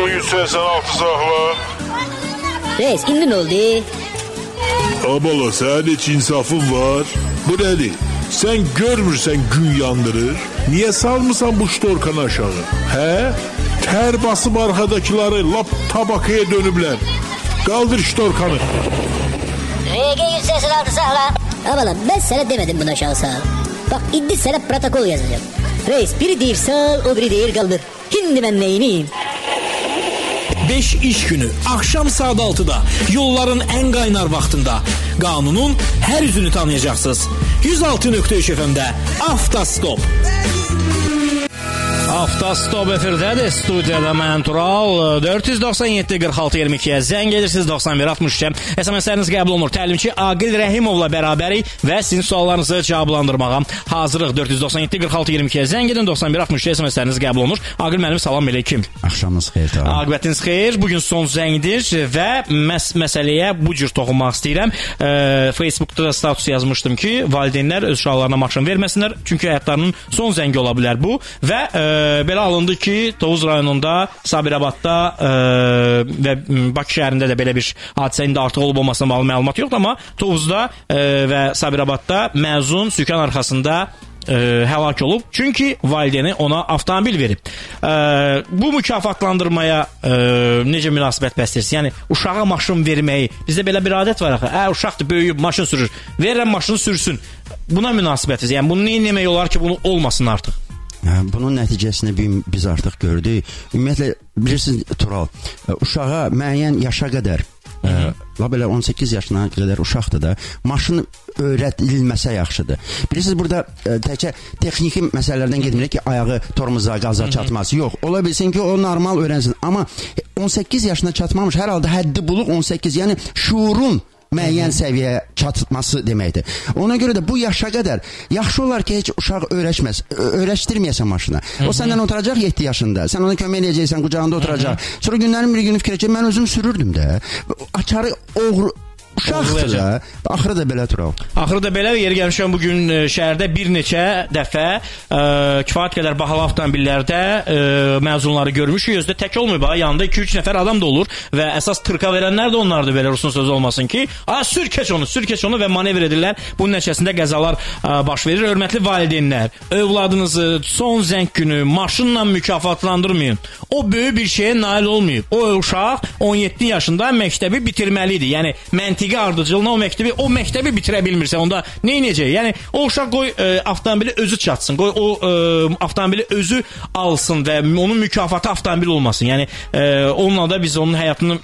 186 saxla. Reis, indi nə oldu? Abala, sənin heç insafın var. Bu nədir? Sən görmürsən gün yandırır. Niyə salmısan bu ştorkanı aşağı? Hə? Tər basıb arxadakiləri lap tabakaya dönüblər. Qaldır ştorkanı. RG 186 saxla. Abala, ben sana demedim bunu aşağı sal. Bak, indi sana protokol yazacağım. Reis, biri deyir sal, o biri deyir qaldır. Şimdi ben neyiniyim? 5 iş günü akşam saat 6'da yolların en qaynar vaxtında qanunun hər üzünü tanıyacaqsınız. 106.3 FM'də Avtostop. Avtostop efirdədir. Studiyada mən Tural. 497-46-22-yə zəng edirsiniz. 91-63-ə SMS-ləriniz qəbul olunur. Təlimçi Aqil Rəhimovla bərabərik və sizin suallarınızı cavablandırmağa hazırıq. 497-46-22-yə zəng edin. 91-63-ə SMS-ləriniz qəbul olunur. Aqil müəllim, salam əleykum. Axşamınız xeyir. Aqibətiniz xeyir. Bugün son zəngdir və məsələyə bu cür toxunmaq istəyirəm. Facebookda da status yazmışdım ki, valideynlər öz uşaqlarına maşın verməsinlər. Çünki həyatlarının son zəngi ola bilər bu və belə alındı ki, Tovuz rayonunda, Sabirabadda və Bakı şəhərində də belə bir hadisə indi artıq olub olmasına bağlı məlumat yoxdur, amma Tovuzda və Sabirabadda məzun sükan arxasında həlak olub. Çünki valideyni ona avtomobil verib. Bu mükafatlandırmaya necə münasibət bəsləyirsiz? Yəni, uşağa maşın verməyi, bizdə belə bir adət var axı. Uşaqdır, böyüyüb, maşın sürür. Verirəm, maşını sürsün. Buna münasibətiz. Yəni, bunu nə etmək olar ki, bunu olmasın artıq? Bunun nəticəsini biz artıq gördük. Ümumiyyətlə, bilirsiniz, Tural, uşağa müəyyən yaşa qədər, belə 18 yaşına qədər uşaqdır da, maşın öyrədilməsə yaxşıdır. Bilirsiniz, burada təkcə texniki məsələlərdən gedmirik ki, ayağı tormuza, qaza çatması. Yox, ola bilsin ki, o normal öyrənsin. Amma 18 yaşına çatmamış, hər halda həddi buluq 18, yəni şuurun müəyyən səviyyəyə çatması deməkdir. Ona görə də bu yaşa qədər yaxşı olar ki, heç uşaq öyrəşdirməyəsən maşına. O səndən oturacaq 7 yaşında, sən ona kömək edəcəksən, qucağında oturacaq. Sonra günlərin bir günü fikirəcək, mən özüm sürürdüm də. Açarı uşaqdır da. Axırı da belə, Tural. Axırı da belə. Yeri gəlmişəm, bugün şəhərdə bir neçə dəfə kifayət qədər bahalı avtomobillərdə məzunları görmüşük. Özdə tək olmayıb, yanında 2-3 nəfər adam da olur və əsas tırka verənlər də onlardır, belə Rusun sözü olmasın ki, sür keç onu və manevr edirlər. Bunun nəticəsində qəzalar baş verir. Hörmətli valideynlər, övladınızı son zəng günü maşınla mükafatlandırmayın. O böyük bir şeyə nail olmayıb. O uşaq 17 yaşında məktəbi bitirməli idi. Yəni, məntiqi ardıcılığına o məktəbi bitirə bilmirsə, onda nə edəcək? Yəni, o uşaq qoy avtomobili özü çatsın, qoy o avtomobili özü alsın və onun mükafatı avtomobil olmasın. Yəni, onunla da biz onun həyatını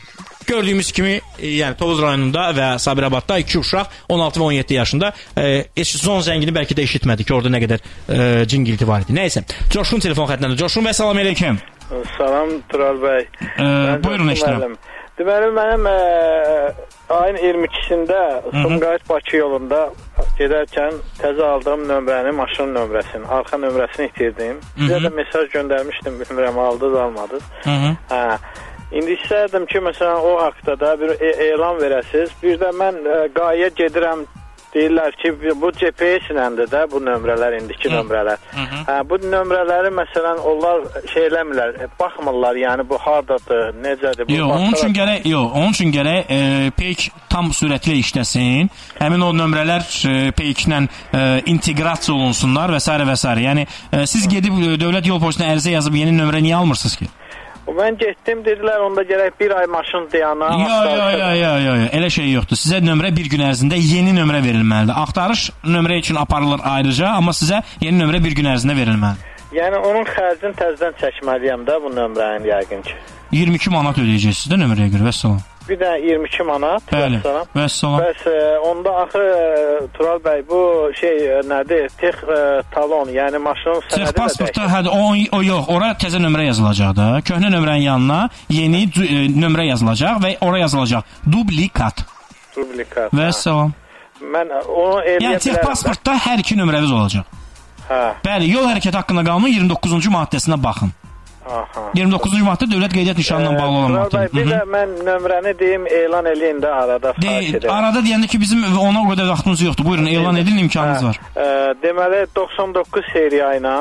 gördüyümüz kimi, yəni Tovuz rayonunda və Sabirabadda 2 uşaq 16 və 17 yaşında son zəngini bəlkə də eşitmədik ki, orada nə qədər cingilti var idi. Nəysə, Coşqun telefon xətləndə. Coşqun bəy, salam əleykum. Salam, Tural bəy. Buyurun, eşitirəm. Deməli, mənim ayın 22-sində Sumqayıt-Bakı yolunda gedərkən təzə aldığım nömrəni, maşın nömrəsini, arxa nömrəsini itirdim. Sizə də mesaj göndərmişdim, bilmirəm, aldınız, almadınız. İndi istərdim ki, məsələn, o haqda da bir elan verəsiniz. Bir də mən Qaya gedirəm, deyirlər ki, bu GPS-ləndir də bu nömrələr, indiki nömrələr. Bu nömrələri, məsələn, onlar şey eləmirlər, baxmırlar, yəni bu hardadır, necədir? Onun üçün gərək peyk tam sürətlə işləsin, həmin o nömrələr peyklə inteqrasiya olunsunlar və s. və s. Yəni, siz gedib dövlət yol polisinə ərizə yazıb yeni nömrə niyə almırsınız ki? Mən getdim, dedilər, onda gərək bir ay maşın dayana. Yox, elə şey yoxdur. Sizə nömrə bir gün ərzində yeni nömrə verilməlidir. Axtarış nömrə üçün aparılır ayrıca, amma sizə yeni nömrə bir gün ərzində verilməlidir. Yəni, onun xərcini təzdən çəkməliyəm də bu nömrənin yəqin ki. 22 manat ödəyəcəksiniz də nömrəyə görə, vəssalam. Bir də 22 manat. Bəli, vəssalam. Bəs onda axı, Tural bəy, bu şey nədir? Tex talon, yəni maşının sənədi də pasportda, o yox, ora təzə nömrə yazılacaq da. Köhnə nömrənin yanına yeni nömrə yazılacaq və ora yazılacaq dublikat. Vəssalam. Mən onu eləyə bilərəm. Yəni, tex pasportda hər iki nömrəviz olacaq. Bəli, yol hərəkəti haqqında qanunun 29-cu maddəsinə baxın. 29-cu maddə dövlət qeydiyyat nişanından bağlı olan maddə. Bir də mən nömrəni deyim, elan eləyin də arada. Arada deyəndə ki, bizim ona o qədər vaxtımız yoxdur. Buyurun, elan edin, imkanınız var. Deməli, 99 seriya ilə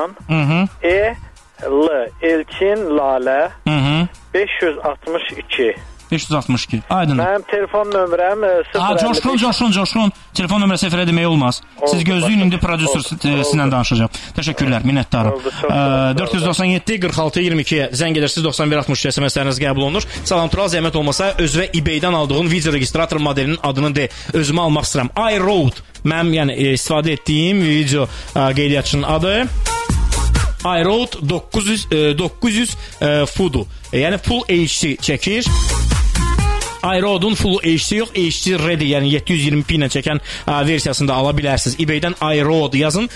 E-L, Elçin, Lalə, 562. 562. Aydındır. Mənim telefon nömrəm 055. Coşqun. Telefon nömrəsi efirə demək olmaz. Siz gözləyin, indi prodüser sizinlə danışacağım. Təşəkkürlər, minnətdarım. 497 46 22-yə zəng edirsiniz, 9160 SMS-ləriniz qəbul olunur. Salam Tural, zəhmət olmasa özünə eBay-dən aldığın video registrator modelinin adını de. Özümə almaq istəyirəm. iRoad. Mənim yəni istifadə etdiyim video qeydiyyatçının adı iRoad 900 Fudu. Yəni Full HD çəkir. iRoad'un Full HD yox, HD Ready, yəni 720p ilə çəkən versiyasında ala bilərsiniz. eBay-dən iRoad yazın,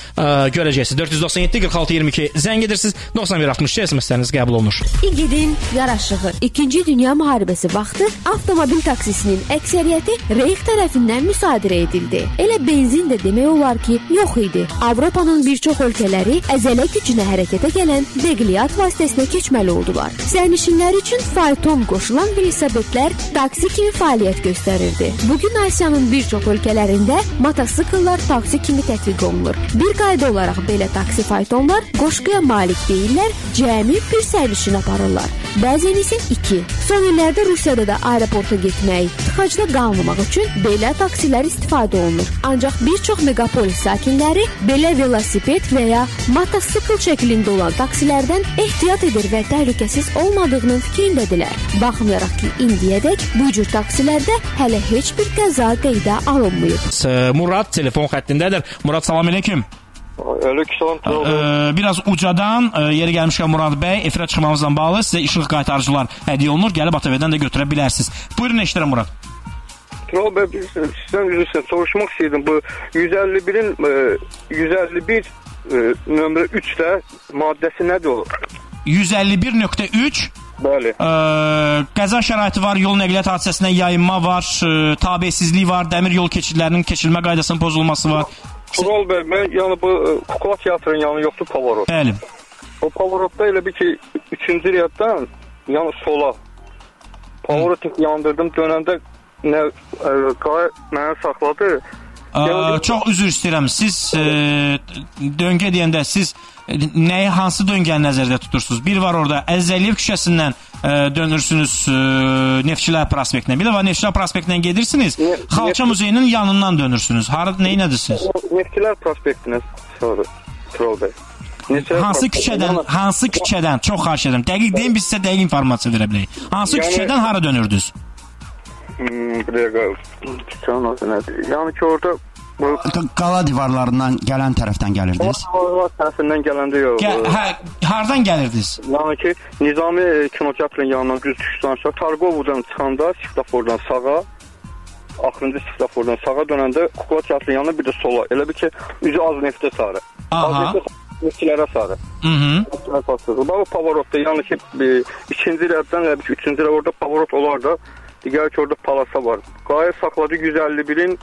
görəcəksiniz. 497 46 22 zəng edirsiniz, 9160 SMS-ləriniz qəbul olunur. İgidin yaraşığı. 2-ci Dünya müharibəsi vaxtı avtomobil taksisinin əksəriyyəti Reyx tərəfindən müsadirə edildi. Elə benzin də demək olar ki, yox idi. Avropanın bir çox ölkələri əzələ gücünə hərəkətə gələn nəqliyyat vasitəsinə keçməli oldular. Sərnişinlər üçün fayton qoşulan velosipedlər taksi kimi fəaliyyət göstərirdi. Bugün Asiyanın bir çox ölkələrində motosikletlər taksi kimi tətbiq olunur. Bir qayda olaraq belə taksi faytonlar qoşquya malik deyirlər, cəmi bir sərnişin aparırlar. Bəzən isə 2. Son illərdə Rusiyada da aeroporta getmək, tıxacda qalmamaq üçün belə taksilər istifadə olunur. Ancaq bir çox megapolis sakinləri belə velosiped və ya motosiklet şəklində olan taksilərdən ehtiyat edir və təhlükəsiz olmadığının fikrindədirlər. Baxmayaraq ki, indiyədək bu cür taksilərdə hələ heç bir qəza qeydə alınmayıb. Murad telefon xəttindədir. Murad, salam aleyküm. Aleykümselam. Biraz ucadan yeri gəlmişkən Murad bəy, efirə çıxmamızla bağlı sizə işıq qaytarıcılar hədiyyə olunur. Gəlib ATV-dən də götürə bilərsiniz. Buyurun, eşidirəm Murad. Tural bəy, sizdən üzrə soruşmaq istəyirdim. Bu 151 nömrə 3-də maddəsi nədir o? 151.3 Bəli. Qəza şəraiti var, yol nəqliyyat hadisəsinə yayınma var, tabesizlik var, dəmir yol keçidlərinin keçilmə qaydasının pozulması var. Tural bəy, mən yəni bu Kukla teatrının yanı yoxdur, Pavarot. Bəli. O Pavarotda elə bir ki 3-cü riyaddan yəni sola Pavarot yandırdım, dönəndə mənə saxladı. Çox üzr istəyirəm. Siz döngə deyəndə siz nəyi, hansı döngəni nəzərdə tutursunuz? Bir var orada Əziz Əliyev küçəsindən dönürsünüz Neftçilər prospektinə. Bir də var Neftçilər prospektindən gedirsiniz, Xalça muzeyinin yanından dönürsünüz. Neyi nədirsiniz? Neftçilər prospektinə sonra Tural bəy. Hansı küçədən? Çox xahiş edirəm. Dəqiq deyin, biz sizə dəqiq informasiya verə bilərik. Hansı küçədən hara dönürdünüz? Bir dəqiqə. Yəni ki orada Qala divarlarından gələn tərəfdən gəlirdiniz? Qala tərəfindən gələndə yox. Hardan gəlirdiniz? Yəni ki Nizami kinoteatrın yanından düz düşdən aşağı Targovodan çıxanda svetofordan sağa, axırıncı svetofordan sağa dönəndə Kukla teatrının yanına bir də sola. Elə bir ki üzü az neftə sarı. Aha. Neftçilərə sarı. Bu Pavarotda yəni ki 2-ci rəddən elə bir ki 3-cü rəd orada Pavarot olar da. Digər ki orada palasa var. Qayə saxladı 151-in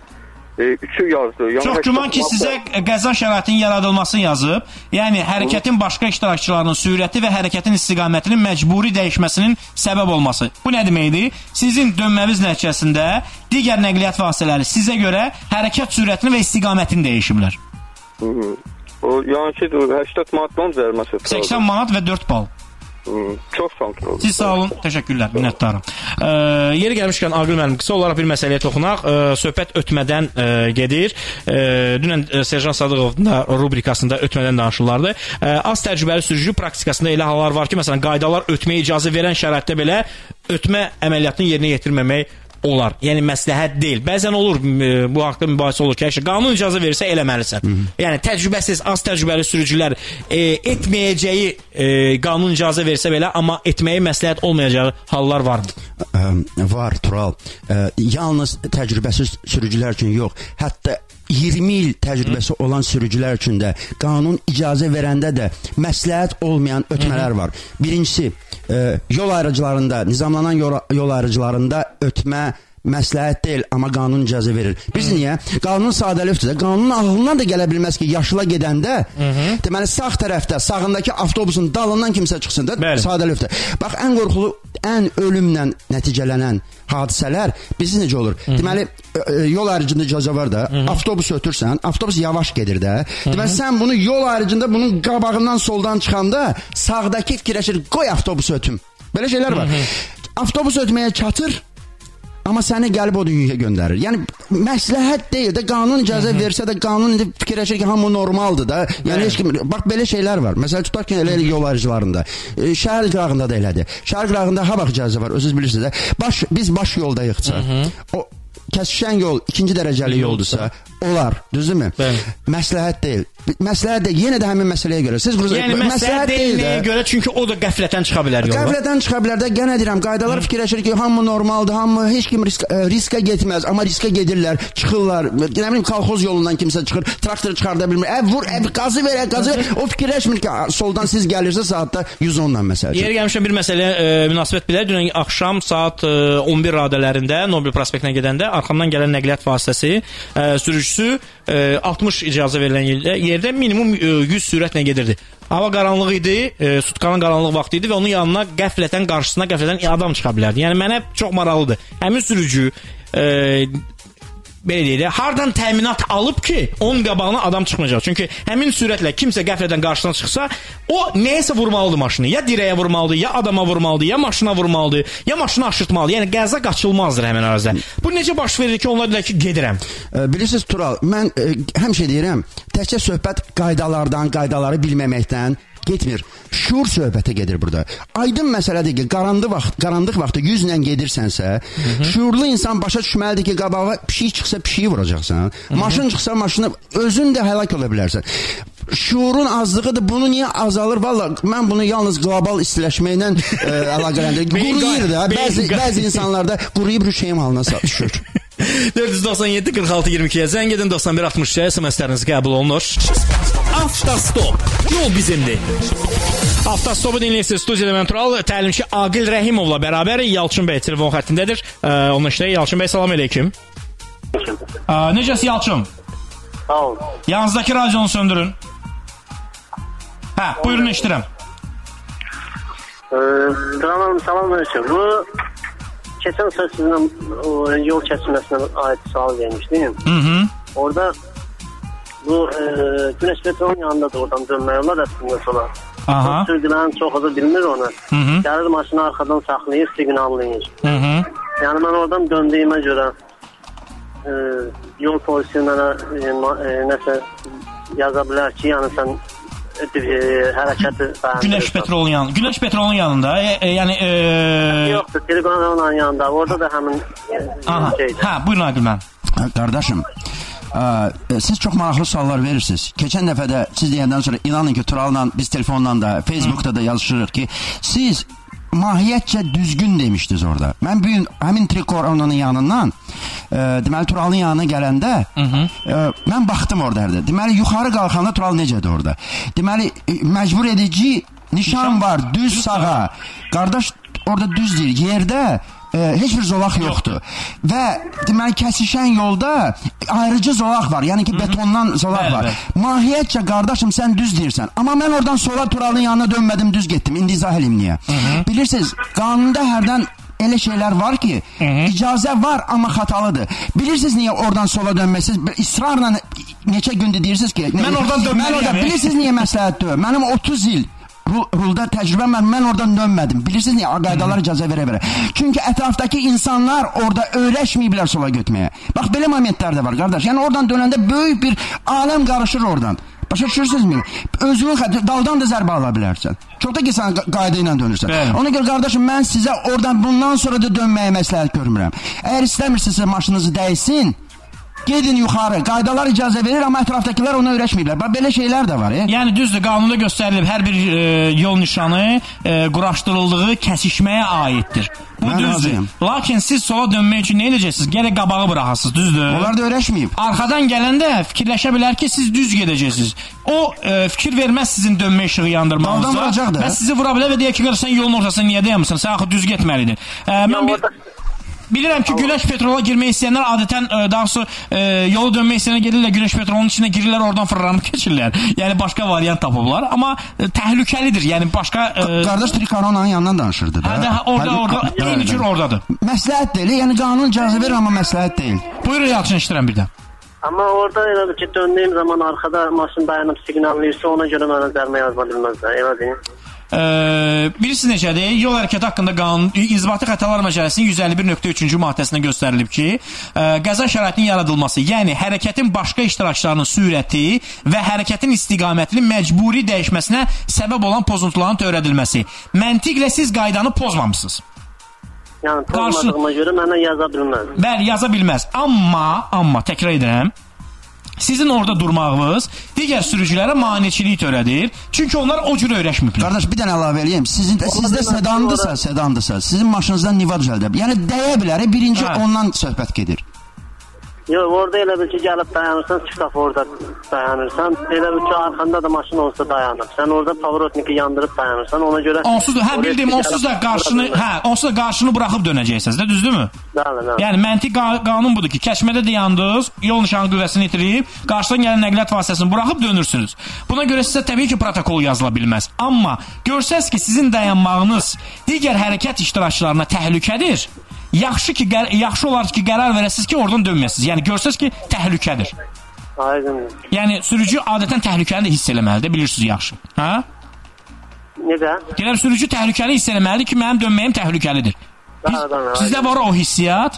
3-ü yazdı. Çox güman ki sizə qəza şəraitinin yaradılmasını yazıb. Yəni hərəkətin başqa iştirakçılarının sürəti və hərəkətin istiqamətinin məcburi dəyişməsinin səbəb olması. Bu nə deməkdir? Sizin dönməniz nəticəsində digər nəqliyyat vasitələri sizə görə hərəkət sürətini və istiqamətini dəyişiblər. O yəni ki 80 manatdan cəriməsi. 80 manat və 4 bal. Çox sağ olun. Siz sağ olun, təşəkkürlər, minnətdarım. Yeri gəlmişkən Aqil müəllim, qısa olaraq bir məsələyə toxunaq. Söhbət ötmədən gedir. Dünən Serjan Sadıqovun da rubrikasında ötmədən danışırlardı. Az təcrübəli sürücü praktikasında elə hallar var ki, məsələn, qaydalar ötməyə icazə verən şəraitdə belə ötmə əməliyyatını yerinə yetirməmək olar. Yəni məsləhət deyil. Bəzən olur, bu haqda mübahisə olur ki, qanun icazə verirsə eləməlisən. Yəni təcrübəsiz, az təcrübəli sürücülər etməyəcəyi qanun icazə versə belə, amma etməyi məsləhət olmayacağı hallar varmı? Var, Tural. Yalnız təcrübəsiz sürücülər üçün yox, hətta 20 il təcrübəsi olan sürücülər üçün də qanun icazə verəndə də məsləhət olmayan ötmələr var. Birincisi, yol ayrıcılarında, nizamlanan yol ayrıcılarında ötmə məsləhət deyil, amma qanun icazə verir. Biz niyə? Qanun sadəlifdir. Qanunun ağlından da gələ bilməz ki, yaşıla gedəndə deməli sağ tərəfdə, sağındakı avtobusun dalından kimsə çıxsın da, sadəlifdir. Bax, ən qorxulu, ən ölümlə nəticələnən hadisələr bizdə necə olur? Deməli, yol ayrıcında icazə var da, avtobus ötürsən, avtobus yavaş gedir də. Deməli, sən bunu yol ayrıcında bunun qabağından soldan çıxanda sağdakı fikirləşir, qoy avtobusu ötüm. Belə şeylər var. Avtobus ötməyə çatır, amma səni gəlib o dünyaya göndərir. Yəni məsləhət deyil də, qanun icazə versə də qanun indi fikirləşir ki, hamı normaldır da. Yəni heç kim, bax belə şeylər var. Məsələn tutaq ki, elə yol ayrıcılarında, şəhər qırağında da elədir. Şəhər qırağında ha bax icazə var, özünüz bilirsiniz də. Biz baş yoldayıqsa, o kəsişən yol ikinci dərəcəli yoldursa, olar, düzdürmü? Məsləhət deyil. Məsləhət deyil, yenə də həmin məsələyə görə. Siz yəni məsləhət deyil nəyə görə? Çünki o da qəflətən çıxa bilər yola. Qəflətən çıxa bilər də, yenə deyirəm, qaydalar fikirləşir ki, hamı normaldır, hamı, heç kim riskə getməz, amma riskə gedirlər, çıxırlar. Nə bilim, kolxoz yolundan kimsə çıxır, traktor çıxarda bilmir. Vur, qazı ver, o fikirləşmir ki, soldan siz gəlirsə saatda 110-dan məsələ. Yeri gəlmişəm bir məsələ münasibət bilər. Dünən axşam saat 11 radələrində Nobel prospektinə gedəndə arxamdan gələn nəqliyyat vasitəsi sürücüsü 60 icazə verilən yerdə minimum 100 sürətlə gedirdi. Hava qaranlıq idi, sutkanın qaranlıq vaxtı idi və onun yanına qəflətən qarşısına adam çıxa bilərdi. Yəni mənə çox maraqlıdır. Həmin sürücü belə deyək, hardan təminat alıb ki, onun qabağına adam çıxmayacaq. Çünki həmin sürətlə kimsə qəflətən qarşısına çıxsa, o nəyəsə vurmalıdır maşını. Ya dirəyə vurmalıdır, ya adama vurmalıdır, ya maşına vurmalıdır, ya maşını aşırtmalıdır. Yəni qəza qaçılmazdır həmin ərazidə. Bu necə baş verir ki, onlar deyir ki, gedirəm. Bilirsiniz Tural, mən həmişə deyirəm, təkcə söhbət qaydaları bilməməkdən getmir. Şuur söhbəti gedir burada. Aydın məsələdir ki, qarandıq vaxtı 100 ilə gedirsənsə, şuurlu insan başa düşməlidir ki, qabağa pişik çıxsa pişiyi vuracaqsan. Maşın çıxsa maşını özün də həlak ola bilərsən. Şuurun azlığıdır. Bunu niyə azalır? Valla mən bunu yalnız qlobal istiləşməklə əlaqələndirir. Quruyur da. Bəzi insanlarda quruyub rüşeyim halına düşür. 497 46 22-yə zəng edin, 91 60-ya SMS-ləriniz qəbul olunur. Avtostop. Yol bizimdir. Avtostopu dinləyirsiniz. Studiyada mən Tural, təlimçi Aqil Rəhimovla bərabər Yalçın bəy telefon xəttindədir. Onun işlə Yalçın bəy, salam aleyküm. Necəsi Yalçın? Sağ olun. Yanınızdakı radionu söndürün. Buyurun, eşidirəm. Salam aleyküm. Bu keçən səs sizinlə yol kəsilməsinə aid sual vermişdim. Orada bu Güneş Petrolun yanındadır, oradan dönmək olar əslində sola. Sürücülərin çoxu bilmir onu. Gəlir maşını arxadan saxlayır, siqnallayır. Yəni mən oradan döndüyümə görə yol polisi mənə nəsə yaza bilər ki, yəni sən hərəkəti Güneş Petrolun yanında, yəni yoxdur, teleqonun yanında, orada da həmin şeydir. Buyurun Aqil mən. Qardaşım, siz çox maraqlı suallar verirsiniz. Keçən dəfə də siz deyəndən sonra inanın ki, Tural'la biz telefonla da, Facebook'da da yazışırıq ki, siz mahiyyətcə düzgün demişdiniz orada. Mən bugün həmin Trikoronun yanından deməli Tural'ın yanına gələndə mən baxdım orada. Deməli yuxarı qalxanda Tural necədir orada? Deməli məcbur edici nişan var düz sağa. Qardaş orada düz deyir. Yerdə heç bir zolaq yoxdur. Və deməli kəsişən yolda ayrıcı zolaq var. Yəni ki betondan zolaq var. Mahiyyətcə qardaşım sən düz deyirsən. Amma mən oradan sola Tural'ın yanına dönmədim, düz getdim. İndi izah eləyim niyə. Bilirsiniz, qanunda hərdən elə şeylər var ki, icazə var amma xatalıdır. Bilirsiniz niyə oradan sola dönməsiz? İsrarla neçə gündür deyirsiniz ki, mən oradan dönməliyəm. Bilirsiniz niyə məsləhətdir? Mənim 30 il rulda təcrübəm var, mən oradan dönmədim. Bilirsiniz niyə? Qaydalar icazə verə. Çünki ətrafdakı insanlar orada öyrəşməyiblər sola getməyə. Bax, belə momentlər də var, qardaş. Yəni oradan dönəndə böyük bir aləm qarışır oradan. Başa düşürsünüzmü? Özünün daldan da zərbə ala bilərsən. Çox da ki, sən qayda ilə dönürsən. Ona görə, qardaşım, mən sizə oradan bundan sonra da dönməyə məsləhət görmürəm. Əgər istəmirsinizsə maşınınızı dəysin, gedin yuxarı. Qaydalar icazə verir, amma ətrafdakılar ona öyrəşməyiblər. Belə şeylər də var. Yəni düzdür, qanunda göstərilib hər bir yol nişanı quraşdırıldığı kəsişməyə aiddir. Bu düzdür. Lakin siz sola dönmək üçün nə edəcəksiniz? Gərək qabağı buraxasınız, düzdür? Onlar da öyrəşməyib. Arxadan gələndə fikirləşə bilər ki, siz düz gedəcəksiniz. O fikir verməz sizin dönmə işığı yandırmağınıza. Və sizi vura bilər və deyək ki, sən yolun ortasında niyə deyəmirsən? Sən axı düz getməliydin. Bilirəm ki, Güneş Petrola girmək istəyənlər adətən daha sonra yolu dönmək istəyənlər gedirlər, Güneş Petrolun içinə girirlər, oradan fırlanıb keçirlər. Yəni başqa variant tapıblar, amma təhlükəlidir. Yəni başqa qardaş Trikoronun yanından danışırdı da. Orada eyni cür ordadır. Məsləhət deyil, yəni qanun icazə verir, amma məsləhət deyil. Buyurun Yalçın, işdirəm birdən. Amma orada elədir ki, döndüyüm zaman arxada maşın dayanıb siqnallayırsa, ona görə mənə zərmə yazma bilməzlər, elə deyim. Birisi necədir? Yol hərəkəti haqqında qanun İnzibati Xətalar Məcəlləsinin 151.3-cü maddəsində göstərilib ki, qəza şəraitinin yaradılması, yəni hərəkətin başqa iştirakçılarının sürəti və hərəkətin istiqamətinin məcburi dəyişməsinə səbəb olan pozuntuların törədilməsi. Məntiqlə siz qaydanı pozmamışsınız. Yəni pozmadığıma görə mənə yaza bilməz. Bəli, yaza bilməz. Amma təkrar edirəm. Sizin orada durmağınız digər sürücülərə maneçilik törədir. Çünki onlar o cür öyrəşməyiblər. Qardaş, bir dənə əlavə eləyim. Sizdə sedandısa, sizin maşınınızdan niva düzəldə. Yəni dəyə bilər, birinci ondan söhbət gedir. Yox, orada elə bil ki, gəlib dayanırsan, svetoforda dayanırsan, elə bil ki, arxanda da maşın olsa dayanır. Sən orada pavorotniki yandırıb dayanırsan, ona görə... Onsuz da qarşını buraxıb dönəcəksiniz də, düzdürmü? Bəli. Yəni, məntiq qanun budur ki, kəşmədə dayandınız, yol nişanı qüvvəsini itirib, qarşıdan gələn nəqliyyat vasitəsini buraxıb dönürsünüz. Buna görə sizə təbii ki, protokol yazıla bilməz. Amma görsəz ki, sizin dayanmağınız digər hərəkət iştirakçılarına təhlükədir, yaxşı olar ki, qərar verəsiniz ki, oradan dönməsiniz. Yəni, görsəz ki, təhlükədir. Aydın. Yəni, sürücü adətən təhlükəni də hiss eləməlidir, bilirsiniz yaxşı. Hə? Necə? Deyirəm, sürücü təhlükəni hiss eləməlidir ki, mənim dönməyim təhlükəlidir. Sizdə var o hissiyat?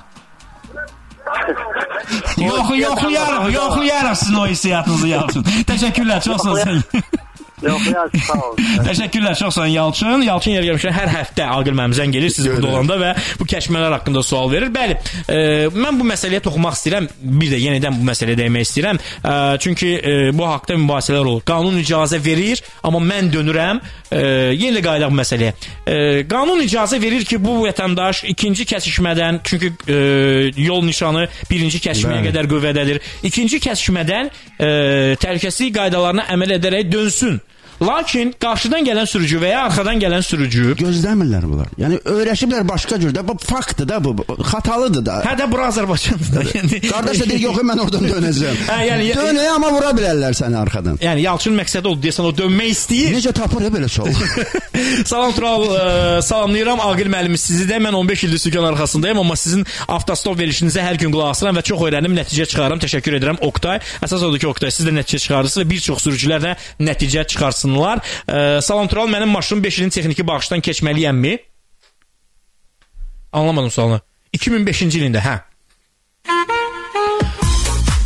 Yoxlayarım sizin o hissiyatınızı, Yalçın. Təşəkkürlər, çox sağ olun. Təşəkkürlər, çox sağ olun, Yalçın. Yalçın yer gəlmişlər, hər həftə Aqil müəllim zəng gelir siz burada olanda və bu kəşmələr haqqında sual verir. Bəli, mən bu məsələyə toxunmaq istəyirəm. Bir də yenidən bu məsələyə dəymək istəyirəm. Çünki bu haqda mübahisələr olur. Qanun icazə verir, amma mən dönürəm. Yenə qayıdaq bu məsələyə. Qanun icazə verir ki, bu vətəndaş ikinci kəsişmədən, çünki yol nişanı birinci kəsişməyə qədər qüvvədədir. İkinci kəsişmədən təhlükəsizlik qaydalarına əməl edərək dönsün. Lakin qarşıdan gələn sürücü və ya arxadan gələn sürücü gözləmirlər bunlar. Yəni öyrəşiblər başqa cürdə. Bu faktdır da, bu xatalıdır da. Hə də bura Azərbaycandır da. Qardaş da deyir, yox, mən oradan dönəcəm. Dönəyə, amma vura bilərlər səni arxadan. Yəni Yalçın məqsədi oldu deyəsən, o dönmək istəyir. Necə tapır belə çox? Salam Tural, salamlayıram Aqil müəllimi sizi də. Mən 15 ildir sükan arxasındayım, amma sizin avtostop verilişinizə hər gün qulaq asıram və çox öyrəndim, nəticə çıxarım. Təşəkkür edirəm Oktay. Əsas odur ki, Oktay, siz də nəticə çıxarırsınız və bir çox sürücülər də nəticə çıxarsınlar. Salam Tural, mənim maşınım 5 ilin texniki baxışdan keçməliyəmmi? Anlamadım sualını. 2005-ci ilində, hə.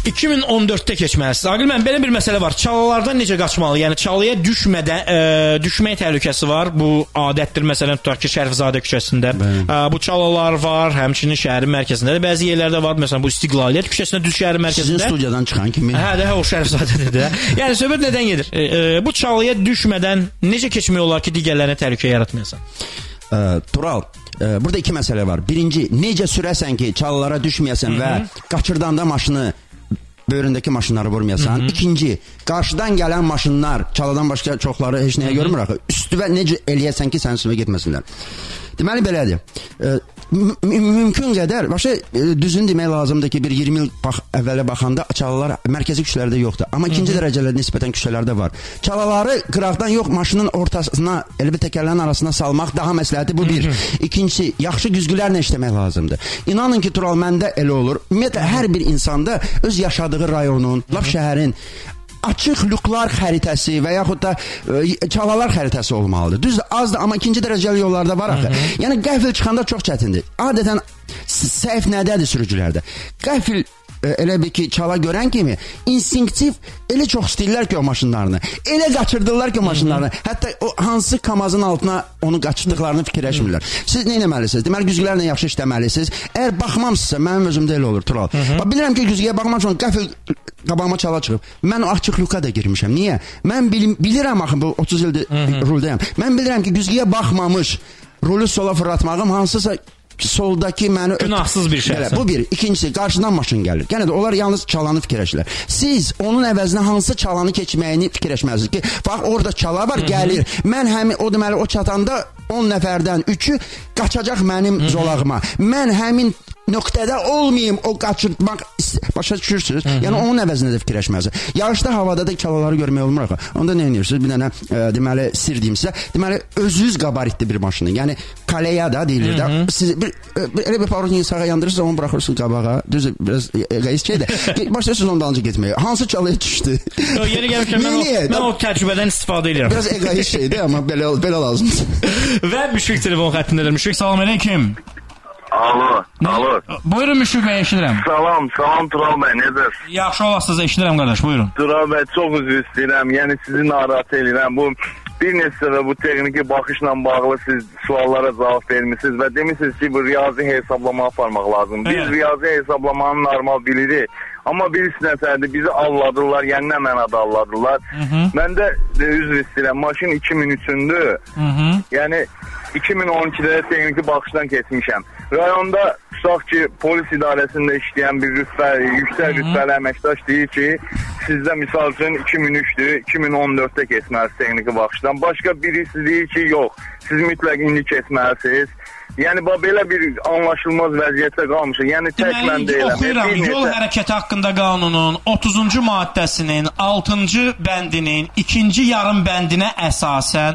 2014-də keçməlisiniz. Aqil müəllim, belə bir məsələ var. Çalalardan necə qaçmalı? Yəni çalıya düşmək təhlükəsi var. Bu adətdir. Məsələn, tutaq ki, Şərifzadə küçəsində. Bu çalalar var. Həmçinin şəhərin mərkəzində də bəzi yerlərdə var. Məsələn, bu İstiqlaliyyət küçəsində düz şəhərin mərkəzində. Sizin studiyadan çıxan kimi. Hə, də o Şərifzadədir də. Yəni söhbət nədən gedir? Bu çalıya düşmədən necə keçmək olar ki, digərlərinə təhlükə yaratmayasan? Tural, burada iki məsələ var. Birinci, necə sürəsən ki, çalılara düşməyəsən və qaçırdanda maşını böyründəki maşınları vurmayasan. İkinci, qarşıdan gələn maşınlar, çaladan başqa çoxları heç nəyə görmür axı. Üstüvə necə eləyəsən ki, sənin üstüvə getməsinlər. Deməli belədir. Mümkün qədər, düzün demək lazımdır ki, bir 20 il əvvələ baxanda çalalar mərkəzi küçələrdə yoxdur. Amma ikinci dərəcələrdə nisbətən küçələrdə var. Çalaları qıraqdan yox, maşının ortasına, elə bir təkərlərin arasına salmaq daha məsləhəti bu bir. İkincisi, yaxşı güzgülərlə işləmək lazımdır. İnanın ki, Tural, məndə elə olur. Ümumiyyətlə, hər bir insanda öz yaşadığı rayonun, lap şəhərin açıq lüklar xəritəsi və yaxud da çalalar xəritəsi olmalıdır. Düzdür, azdır, amma ikinci dərəcəli yollarda var axı. Yəni qəfil çıxanda çox çətindir. Adətən səhv nədədir sürücülərdə? Qəfil elə bir ki, çala görən kimi instinktiv elə çox istəyirlər ki o maşınlarını. Elə qaçırdırlar ki o maşınlarını. Hətta o hansı kamazın altına onu qaçırdıqlarını fikirləşmirlər. Siz nə etməlisiniz? Deməli, güzgülərlə yaxşı işləməlisiniz. Əgər baxmamsızsa, mənim özümdə elə olur, Tural. Bilirəm ki, güzgüyə baxmamışam, qəfil qabağıma çala çıxıb. Mən o açıq lüka da girmişəm. Niyə? Mən bilirəm axı, bu 30 ildir ruldayım. Mən bilirəm ki, güzgüyə baxmamış rulu sola fırlatmağım hansısa soldakı məni... Günahsız bir şeysən. Bu bir. İkincisi, qarşıdan maşın gəlir. Gənə də onlar yalnız çalanı fikirləşirlər. Siz onun əvəzinə hansı çalanı keçməyini fikirləşməlisiniz ki, bax, orada çala var, gəlir. Mən o deməli, o çatanda 10 nəfərdən 3-ü qaçacaq mənim zolağıma. Mən həmin nöqtədə olmayayım o qaçırtmaq. Başa düşürsünüz? Yəni onun əvəzində də fikirləşməlisiniz. Yağışda havada da kalaları görmək olmur axı. Onda nə edirsiniz? Bir dənə deməli sir deyim sizə. Deməli özünüz qabaritli bir maşını. Yəni kaleya da deyilir də. Siz elə bir pavrotini sağa yandırırsınız, onu buraxırsınız qabağa. Düz biraz egoist şeydir. Başlayırsınız onun dalınca getməyə. Hansı çalıya düşdü? Yeri gəlmişəm mən o təcrübədən istifadə edirəm. Biraz egoist şeydir, amma belə lazımdır. Və Müşfiq telefon xəttindədir. Müşfiq, salam aleyküm. Alo. Buyurun Müşfiq bəy, eşidirəm. Salam Tural bəy, necəsiz? Yaxşı olasınız, eşidirəm qardaş, buyurun. Tural bəy, çox üzr istəyirəm. Yəni sizi narahat edirəm. Bu bir neçə dəfə bu texniki baxışla bağlı siz suallara cavab vermisiniz və demisiniz ki, bu riyazi hesablama aparmaq lazımdır. Biz riyazi hesablamanı normal bilirik. Amma birisi nəsərdir, bizi alladırlar, yəni nə mənada alladırlar. Mən də üzr istəyirəm, maşın 2003-ündür. Yəni 2012-də texniki baxışdan keçmişəm. Rayonda tutaq ki, polis idarəsində işləyən bir yüksək rütbəli əməkdaş deyir ki, sizdə misal üçün 2003-dür, 2014-də keçməlisiniz texniki baxışdan. Başqa birisi deyir ki, yox, siz mütləq indi keçməlisiniz. Yəni belə bir anlaşılmaz vəziyyətdə qalmışıq. Yəni tək mən deyiləm. Oxuyuram, yol hərəkəti haqqında qanunun 30-cu maddəsinin 6-cı bəndinin 2-ci yarım bəndinə əsasən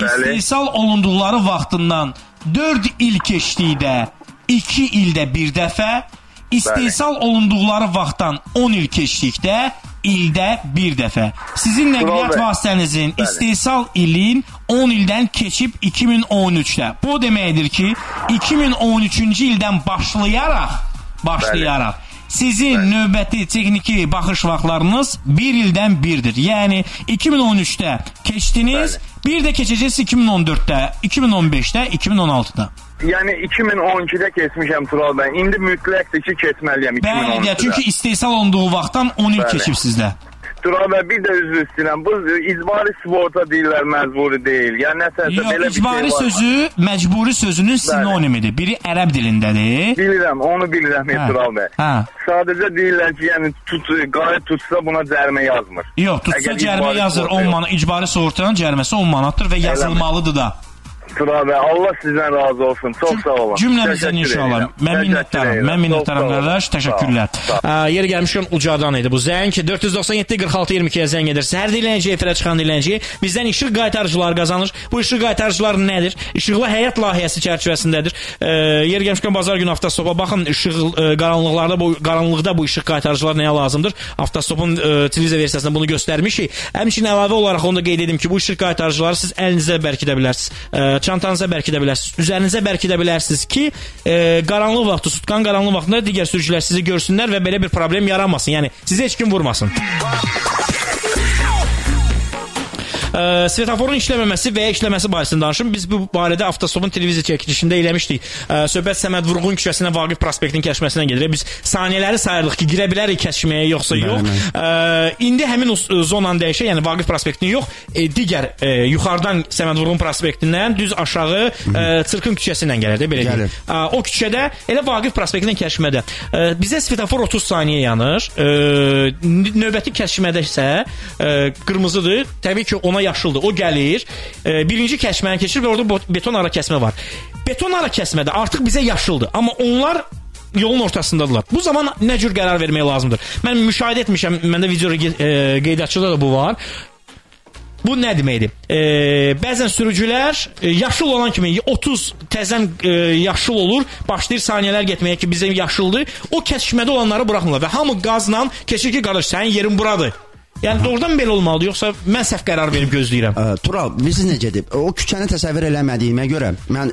istehsal olunduqları vaxtından 4 il keçdikdə 2 ildə bir dəfə, istehsal olunduqları vaxtdan 10 il keçdikdə ildə bir dəfə. Sizin nəqliyyat vasitənizin istehsal ilin 10 ildən keçib 2013-də. Bu deməkdir ki, 2013-cü ildən başlayaraq sizin növbəti texniki baxış vaxtlarınız bir ildən birdir. Yəni 2013-də keçdiniz, bir də keçəcəksiniz 2014-də, 2015-də, 2016-da. Yəni 2012-də keçmişəm Tural bəy. İndi mütləqdir ki, keçməliyəm 2012-də. Bəli, çünki istehsal olunduğu vaxtdan 10 il keçib sizdə. Tural bəy, bir də üzr istəyirəm. Bu icbari sığorta deyirlər, məcburi deyil. Yəni nəsəsə belə bir şey var. İcbari sözü məcburi sözünün sinonimidir. Biri ərəb dilindədir. Bilirəm, onu bilirəm Tural bəy. Sadəcə deyirlər ki, yəni qayıt tutsa buna cərimə yazmır. Yox, tutsa cərimə yazır 10 manat. İcbari sığortanın cəriməsi 10 manatdır və yazılmalıdır da. Tural bəy, Allah sizdən razı olsun. Çox sağ olun. Cümləmizdən inşallah. Mən minnətdaram qardaş. Təşəkkürlər. Yeri gəlmişkən ucadan idi bu zəng. 497-46-22-yə zəng edir. Hər dinləyiciyə efirə çıxan dinləyici bizdən işıq qaytarıcılar qazanır. Bu işıq qaytarıcılar nədir? İşıqlı həyat layihəsi çərçivəsindədir. Yeri gəlmişkən bazar günü avtostopa baxın. Qaranlıqda bu işıq qaytarıcılar nəyə lazımdır? Avtostopun televizor versiyasında bunu göstərmişik. Həmçinin əlavə olaraq onu da qeyd edim ki, bu işıq qaytarıcıları siz əlinizə bərkidə bilərsiniz. Çantanıza bərkidə bilərsiniz, üzərinizə bərkidə bilərsiniz ki, qaranlıq vaxtı, sutkanın qaranlıq vaxtında digər sürücülər sizi görsünlər və belə bir problem yaranmasın. Yəni, sizi heç kim vurmasın. Svetoforun işləməməsi və ya işləməsi barəsində danışım. Biz bu barədə avtostopun televiziya çəkilişində eləmişdik. Söhbət Səməd Vurğun küçəsində Vaqif prospektinin kəşməsindən gedir. Biz saniyələri sayırıq ki, girə bilərik kəşməyə yoxsa yox. İndi həmin o zonanı dəyişək, yəni Vaqif prospektini yox, digər yuxarıdan Səməd Vurğun prospektindən düz aşağı Çırkın küçəsi ilə gəlir də, belə deyil. O küçədə elə Vaqif prospektinin kəşmədə bizə svetofor 30 saniyə yanır. Növbəti kəşmədə isə qırmızıdır. Təbii ki, ona yaşıldır. O gəlir, birinci kəsməni keçir və orada beton ara kəsmə var. Beton ara kəsmədə artıq bizə yaşıldır. Amma onlar yolun ortasındadılar. Bu zaman nə cür qərar vermək lazımdır? Mən müşahidə etmişəm, məndə video qeydiyyatçıda da bu var. Bu nə deməkdir? Bəzən sürücülər yaşıl olan kimi 30 təzən yaşıl olur, başlayır saniyələr getməyə ki, bizə yaşıldır. O kəsmədə olanları buraxmırlar və hamı qazla keçir ki, qardaş, sənin yerin buradır. Yəni doğrudan belə olmalıdır, yoxsa mən səhv qərar verib gözləyirəm. Tural, biz necədir? O küçəni təsəvvür eləmədiyimə görə mən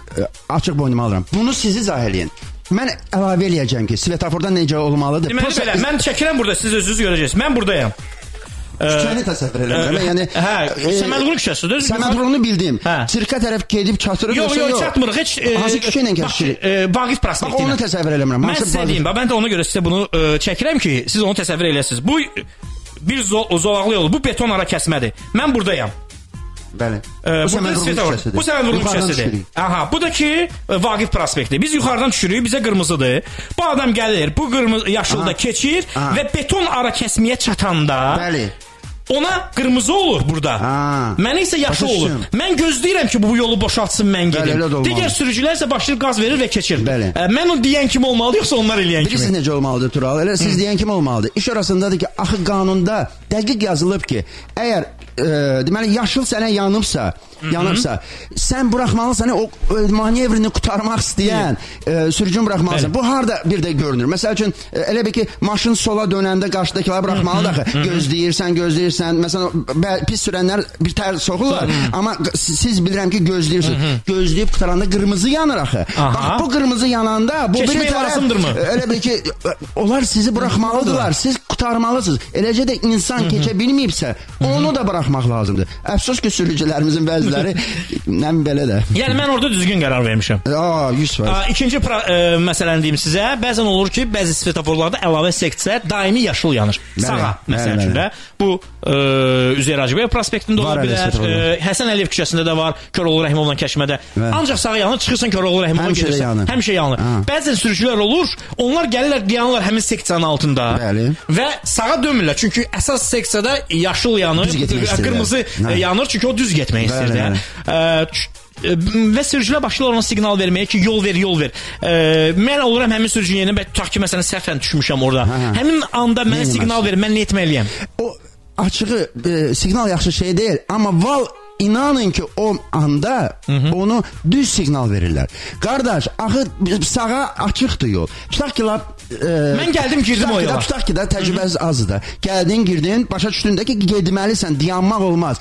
açıq boynuma alıram. Bunu siz izah eləyin. Mən əlavə eləyəcəm ki, svetoforda necə olmalıdır? Deməli belə, mən çəkirəm burada, siz özünüz görəcəksiniz. Mən buradayam. Küçəni təsəvvür eləmirəm. Yəni Səməd Vurğun küçəsidir. Səməd Vurğunu bildim. Çirkə tərəf gedib çatırıq yoxsa yox? Yox, çatmırıq. Heç hansı küçə ilə keçirik? Vaqif prospekti ilə. Onu təsəvvür eləmirəm. Mən sizə deyim, mən də ona görə sizə bunu çəkirəm ki, siz onu təsəvvür eləsiniz. Bu bir zolaqlı yol, bu beton ara kəsmədir. Mən buradayam. Bəli. Bu Səməd Vurğun küçəsidir. Aha, bu da ki Vaqif prospekti. Biz yuxarıdan düşürük, bizə qırmızıdır. Bu adam gəlir, bu qırmızı yaşılda keçir və beton ara kəsməyə çatanda Ona qırmızı olur burada. Mənə isə yaşıl olur. Mən gözləyirəm ki, bu yolu boşaltsın, mən gedim. Digər sürücülər isə başlayır qaz verir və keçir. Mən o deyən kim olmalı, yoxsa onlar eləyən kimi? Bilirsiniz necə olmalıdır Tural? Elə siz deyən kim olmalıdır? İş arasındadır ki, axı qanunda dəqiq yazılıb ki, əgər deməli yaşıl sənə yanıbsa, sən buraxmalısan, o manevrini qurtarmaq istəyən sürücünü buraxmalısan. Bu harda bir də görünür? Məsəl üçün elə bir ki, maşın sola dönəndə qarşıdakiləri buraxmalıdır axı. Gözləyirsən. Məsələn, pis sürənlər bir tər soxurlar, amma siz bilirəm ki, gözləyirsiniz. Gözləyib qutaranda qırmızı yanır axı. Bax, bu qırmızı yananda bu bir tərəf elə bir ki, onlar sizi buraxmalıdırlar. Siz qurtarmalısınız. Eləcə də insan keçə bilməyibsə, onu da buraxmaq lazımdır. Əfsus ki, sürücülərimizin bəziləri nəm belə də. Yəni mən orada düzgün qərar vermişəm. 100%. İkinci məsələni deyim sizə. Bəzən olur ki, bəzi svetoforlarda əlavə seksiya daimi yaşıl yanır. Sağa məsəl üçün də. Bu Üzeyir Hacıbey prospektində ola bilər. Həsən Əliyev küçəsində də var. Koroğlu Rəhimovla Kəşmədə. Ancaq sağa yanır, çıxırsan Koroğlu Rəhimova gedirsən. Həmişə yanır. Bəzən sürücülər olur, onlar gəlirlər, dayanırlar həmin seksiyanın altında. Və sağa dönmürlər. Çünki əsas seksiyada yaşıl yanır, qırmızı yanır. Çünki o düz getmək istəyir. Və sürücülər başlayırlar ona siqnal verməyə ki, yol ver. Mən oluram həmin sürücünün yerinə, tutaq ki, məsələn, səhvən düşmüşəm orada. Həmin anda mənə siqnal ver, mən nə etməliyəm? O açığı, siqnal yaxşı şey deyil, amma inanın ki, o anda onu düz siqnal verirlər. Qardaş, axı sağa açıqdır yol. Tutaq ki, mən gəldim, girdim o yola. Tutaq ki, təcrübəniz azdır. Gəldin, girdin, başa düşdün də ki, gedməlisən, dayanmaq olmaz.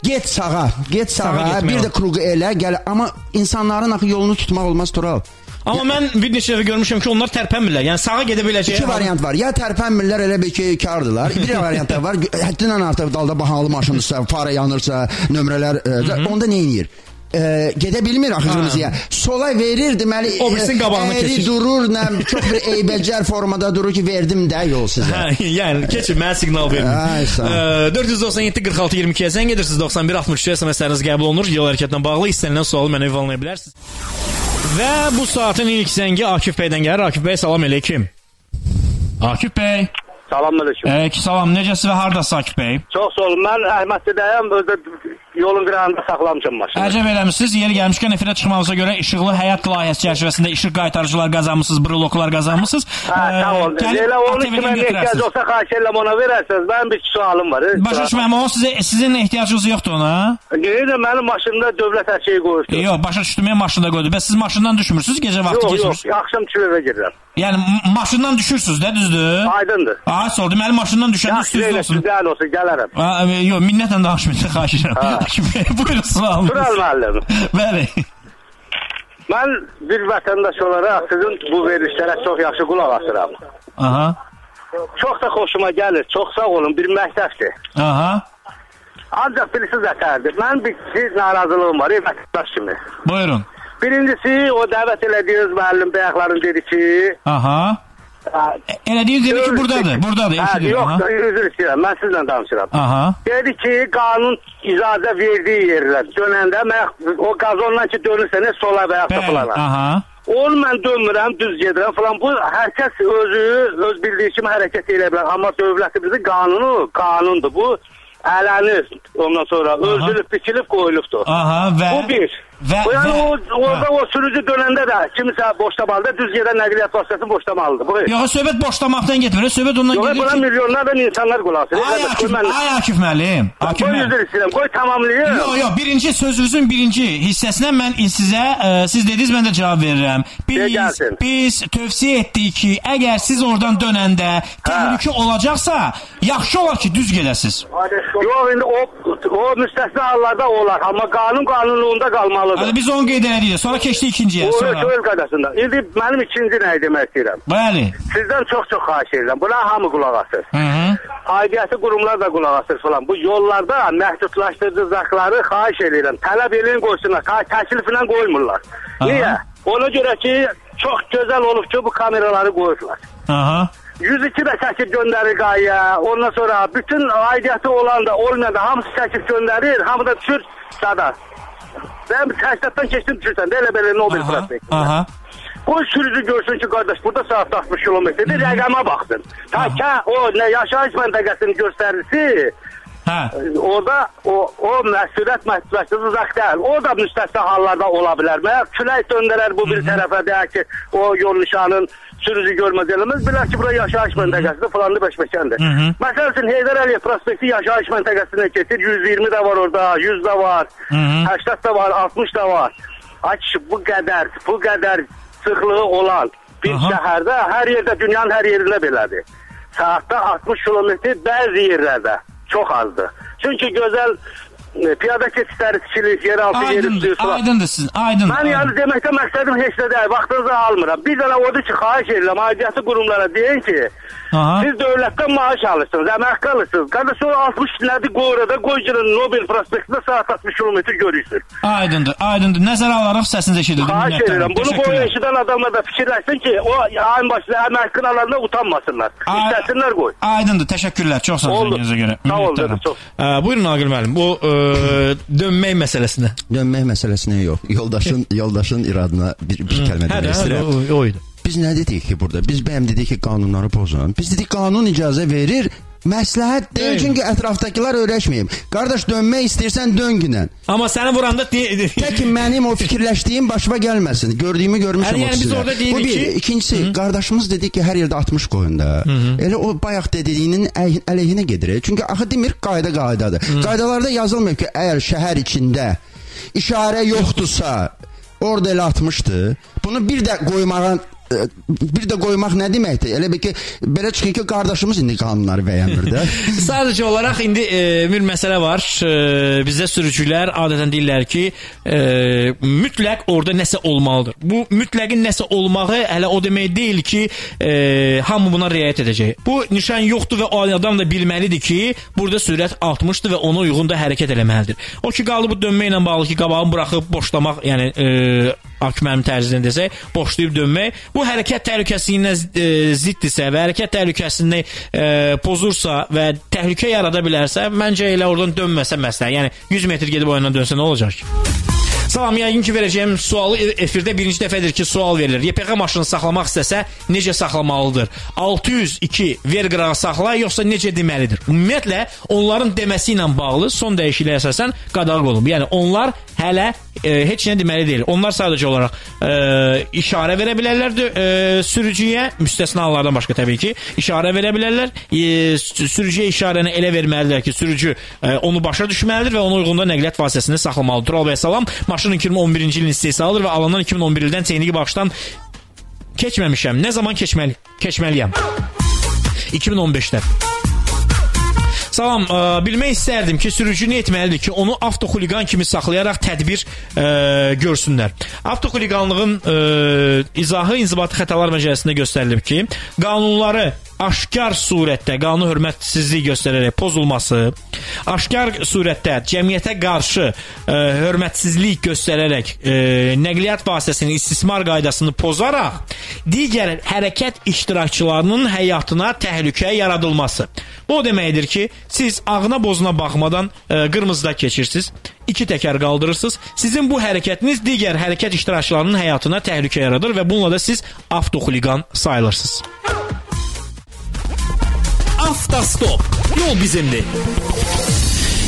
Get sağa, bir də kruqu elə, gəl. Amma insanların axı yolunu tutmaq olmaz, Tural. Amma mən bir neçə dəfə görmüşəm ki, onlar tərpənmirlər. Yəni sağa gedə biləcək. İki variant var. Ya tərpənmirlər, elə bir ki, kardılar. Bir variant da var. Həddindən artıq dalda bahalı maşındırsa, fara yanırsa, nömrələr, onda nə edir? Gedə bilmir axı qırmızıya. Sola verir, deməli, əyri durur, çox bir eybəcər formada durur ki, verdim də yol sizə. Yəni, keçin, mənə siqnal verin. 497-46-22-yə zəng edirsiniz, 91-63-ə SMS-ləriniz qəbul olunur. Yol hərəkətlə bağlı istənilən sualı mənə ünvanlaya bilərsiniz. Və bu saatin ilk zəngi Akif Beydən gəlir. Akif Bey, salam əleykum. Akif Bey. Salam əleykum. Salam, necəsiz və hardasınız Akif Bey? Çox sağ olun, mən Əhməddəyəm, yolun qırağında saxlamışam maşını. Əcəb eləmişsiniz, yeri gəlmişkən efirə çıxmağınıza görə işıqlı həyat layihəsi çərçivəsində işıq qaytarıcılar qazanmışsınız, brıloklar qazanmışsınız. Sağ olun, elə onun ki, mən ehtiyac olsa xahiş edirəm ona verərsiniz, mənim bir sualım var. Başa düşməm, o sizin ehtiyacınız yoxdur ona? Qeydə, mənim maşında dövlət hər şeyi qoyurdu. Yox, başa düşdüyüm maşında qoydu. Bəs siz maşından düşmürsünüz, gecə vaxtı keçirsiniz? Yox, axşam çürəvə gedirəm. Yəni, maşından düşürsünüz də, düzdür? Aydındır. Sol, deməli, maşından düşəndə üstünüzdə olsun. Yaxşı, olsun, gələrəm. Yox, minnətlə danışmayın, xahiş edirəm. Buyurun, sualım. Tural müəllim. Bəli. Mən bir vətəndaş olaraq sizin bu verilişlərə çox yaxşı qulaq asıram. Çox da xoşuma gəlir, çox sağ olun, bir məktəbdir. Ancaq birisi zətərdir. Mən bir narazılığım var, vətəndaş kimi. Buyurun. Birincisi, o dəvət elədiyiniz müəllim bəyəklərin dedi ki... Elədiyiniz dedi ki, buradadır. Yox, üzr istəyirəm, mən sizlə danışıram. Dedi ki, qanun icazə verdiyi yerlər dönəndə, o qazondan ki, dönürsənə sola və yaxud da fulana. Onu mən dönmürəm, düz gedirəm falan. Bu, hər kəs öz bildiyi kimi hərəkət edə bilər. Amma dövlətimizin qanundur. Bu, ələnir ondan sonra. Özülüb, dikilib, qoyulubdur. Bu bir. Orada o sürücü dönəndə də kimisə boşlamalıdır, düz gedən nəqliyyat vasitəsini boşlamalıdır. Yox, söhbət boşlamaqdan getmir, söhbət ondan gedir ki... Yox, buna milyonlardan insanlar qulaq asır. Ay Akif müəllim. Qoy üzr istəyirəm, qoy tamamlayım. Yox, birinci sözünüzün birinci hissəsinə mən sizə, siz dediniz, mən də cavab verirəm. Biz tövsiyə etdik ki, əgər siz oradan dönəndə təhlükə olacaqsa, yaxşı olar ki, düz gedəsiz. Yox, indi o müstəsna hallarda olar, amma qanunluğunda qalmalıdır. Biz onu qeyd elədik, sonra keçdik ikinciyə. O öz qaydasında. İndi mənim ikinci nəyi demək istəyirəm? Bəli. Sizdən çox xahiş edirəm. Buna hamı qulaq asır. Aidiyyəti qurumlar da qulaq asır falan. Bu yollarda məhdudlaşdırıcıları xahiş edirəm. Tələb eləyin qoysunlar. Təkliflə qoymurlar. Niyə? Ona görə ki, çox gözəl olub ki, bu kameraları qoyurlar. 102 də çəkib göndərir qayaya. Ondan sonra bütün aidiyyəti olan da olmayan da hamısı çəkib göndərir. Hamı da düşür sada. Sən təşkilatdan keçdin düşürsən də elə belə Nobel prospektində. Qoy sürücü görsün ki, qardaş, burada saatdə 60 kilometrdir, rəqəmə baxsın. O yaşayış məntəqəsinin göstərisi, orada o sürət məhdudiyyəti uzaq deyil. O da müstəsna hallarda ola bilər. Məyər külək döndərər bu bir tərəfə deyək ki, o yol nişanın sürücü görməz eləməz. Bilər ki, bura yaşayış məntəqəsidir, falanlı beşməkəndir. Məsəl üçün, Heydər Əliyev prospekti yaşayış məntəqəsinə keçir, 120 də var orada, 100 də var, 80 də var, 60 da var. Bu qədər sıxlığı olan bir şəhərdə, hər yerdə, dünyanın hər yerində belədir. Saatda 60 kilometr bəzi yerlərdə çox azdır. Çünki gözəl piyada keçidləri tikilir, yeraltı yeri Aydındır sizin, aydındır. Mən yəni deməkdə məqsədim heç də deyil, vaxtınızı almıram. Bir dənə odur ki, xahiş edirəm, aidiyyatı qurumlara deyin ki, siz dövlətdən maaş alırsınız, əmək alırsınız. Qardaş, o 60 nədir qoyurada, qoyucunun Nobel prospektində saat 60 kilometr görürsün. Aydındır, aydındır. Nəzərə alaraq səsiniz eşidildi. Xahiş edirəm, bunu boyu eşidən adamlar da fikirləşsin ki, o ayın başında əmək qınalarında utanmasınlar. İstəsinlər qoy. Aydındır, təşəkkürlər. Çox sağ olun sözünüzə görə. Sağ olun, çox. Buyurun Aqil müəllim, bu dönmək məsələsinə. Dönmək məsələsinə yox. Yoldaşın iradına bir kəlmə demək istəyirəm. Biz nə dedik ki burada? Biz bəyəm dedik ki, qanunları pozun. Biz dedik qanun icazə verir, məsləhət deyil, çünki ətrafdakılar öyrəşməyim. Qardaş, dönmək istəyirsən dön günən. Amma səni vuranda təki mənim o fikirləşdiyim başıma gəlməsin. Gördüyümü görmüşəm o sizə. Bu bir. İkincisi, qardaşımız dedi ki, hər yerdə 60 qoyun da. Elə o bayaq dediyinin əleyhinə gedir. Çünki axı demir, qaydadır. Qaydalarda yazılmır ki, əgər şəhər içində işarə yoxdursa, orada elə 60-dır. Bunu bir də qoymaq nə deməkdir? Elə ki, belə çıxır ki, qardaşımız indi qanunları bəyənmir də. Sadəcə olaraq indi bir məsələ var. Bizdə sürücülər adətən deyirlər ki, mütləq orada nəsə olmalıdır. Bu mütləqin nəsə olmağı hələ o demək deyil ki, hamı buna riayət edəcək. Bu nişan yoxdur və o adam da bilməlidir ki, burada sürət 60-dır və ona uyğun da hərəkət eləməlidir. O ki, qaldı bu dönmə ilə bağlı ki, qabağını buraxıb boşlamaq, yəni Akmənim tərzindən desək, boşlayıb dönmək. Bu hərəkət təhlükəsizliyinə ziddirsə və hərəkət təhlükəsizliyini pozursa və təhlükə yarada bilərsə, məncə elə oradan dönməsə məsələ. Yəni 100 metr gedib o yandan dönsə nə olacaq ki? Salam, yəqin ki, verəcəyim sualı efirdə birinci dəfədir ki, sual verilir. YPX maşını saxlamaq istəsə, necə saxlamalıdır? 602 ver qırağa saxla, yoxsa necə deməlidir? Ümumiyyətlə, onların deməsi ilə bağlı son dəyişikliyə əsasən qadağan olunub. Yəni, onlar hələ heç nə deməli deyil. Onlar sadəcə olaraq işarə verə bilərlər sürücüyə, müstəsnalardan başqa təbii ki, işarə verə bilərlər. Sürücüyə işarəni elə verməlidir ki, sürücü onu başa düşməlidir və ona uyğunda nəqliyyat vasitəsini saxlamalıdır. Tural bəy, salam. Maşının 2011-ci ilin istehsalıdır və alandan 2011 ildən texniki baxışdan keçməmişəm. Nə zaman keçməliyəm? 2015-də. Salam, bilmək istərdim ki, sürücü nə etməlidir ki, onu avtoxuliqan kimi saxlayaraq tədbir görsünlər. Avtoxuliqanlığın izahı İnzibati Xətalar Məcəlləsində göstərilib ki, qanunları aşkar surətdə qanun hörmətsizlik göstərərək pozulması, aşkar surətdə cəmiyyətə qarşı hörmətsizlik göstərərək nəqliyyat vasitəsinin istismar qaydasını pozaraq digər hərəkət iştirakçılarının həyatına təhlükə yaradılması. Bu o deməkdir ki, siz ağına bozuna baxmadan qırmızıda keçirsiniz, 2 təkər qaldırırsınız. Sizin bu hərəkətiniz digər hərəkət iştirakçılarının həyatına təhlükə yaradır və bununla da siz avtoxuliqan sayılırsınız. Avtostop. Yol bizimdir.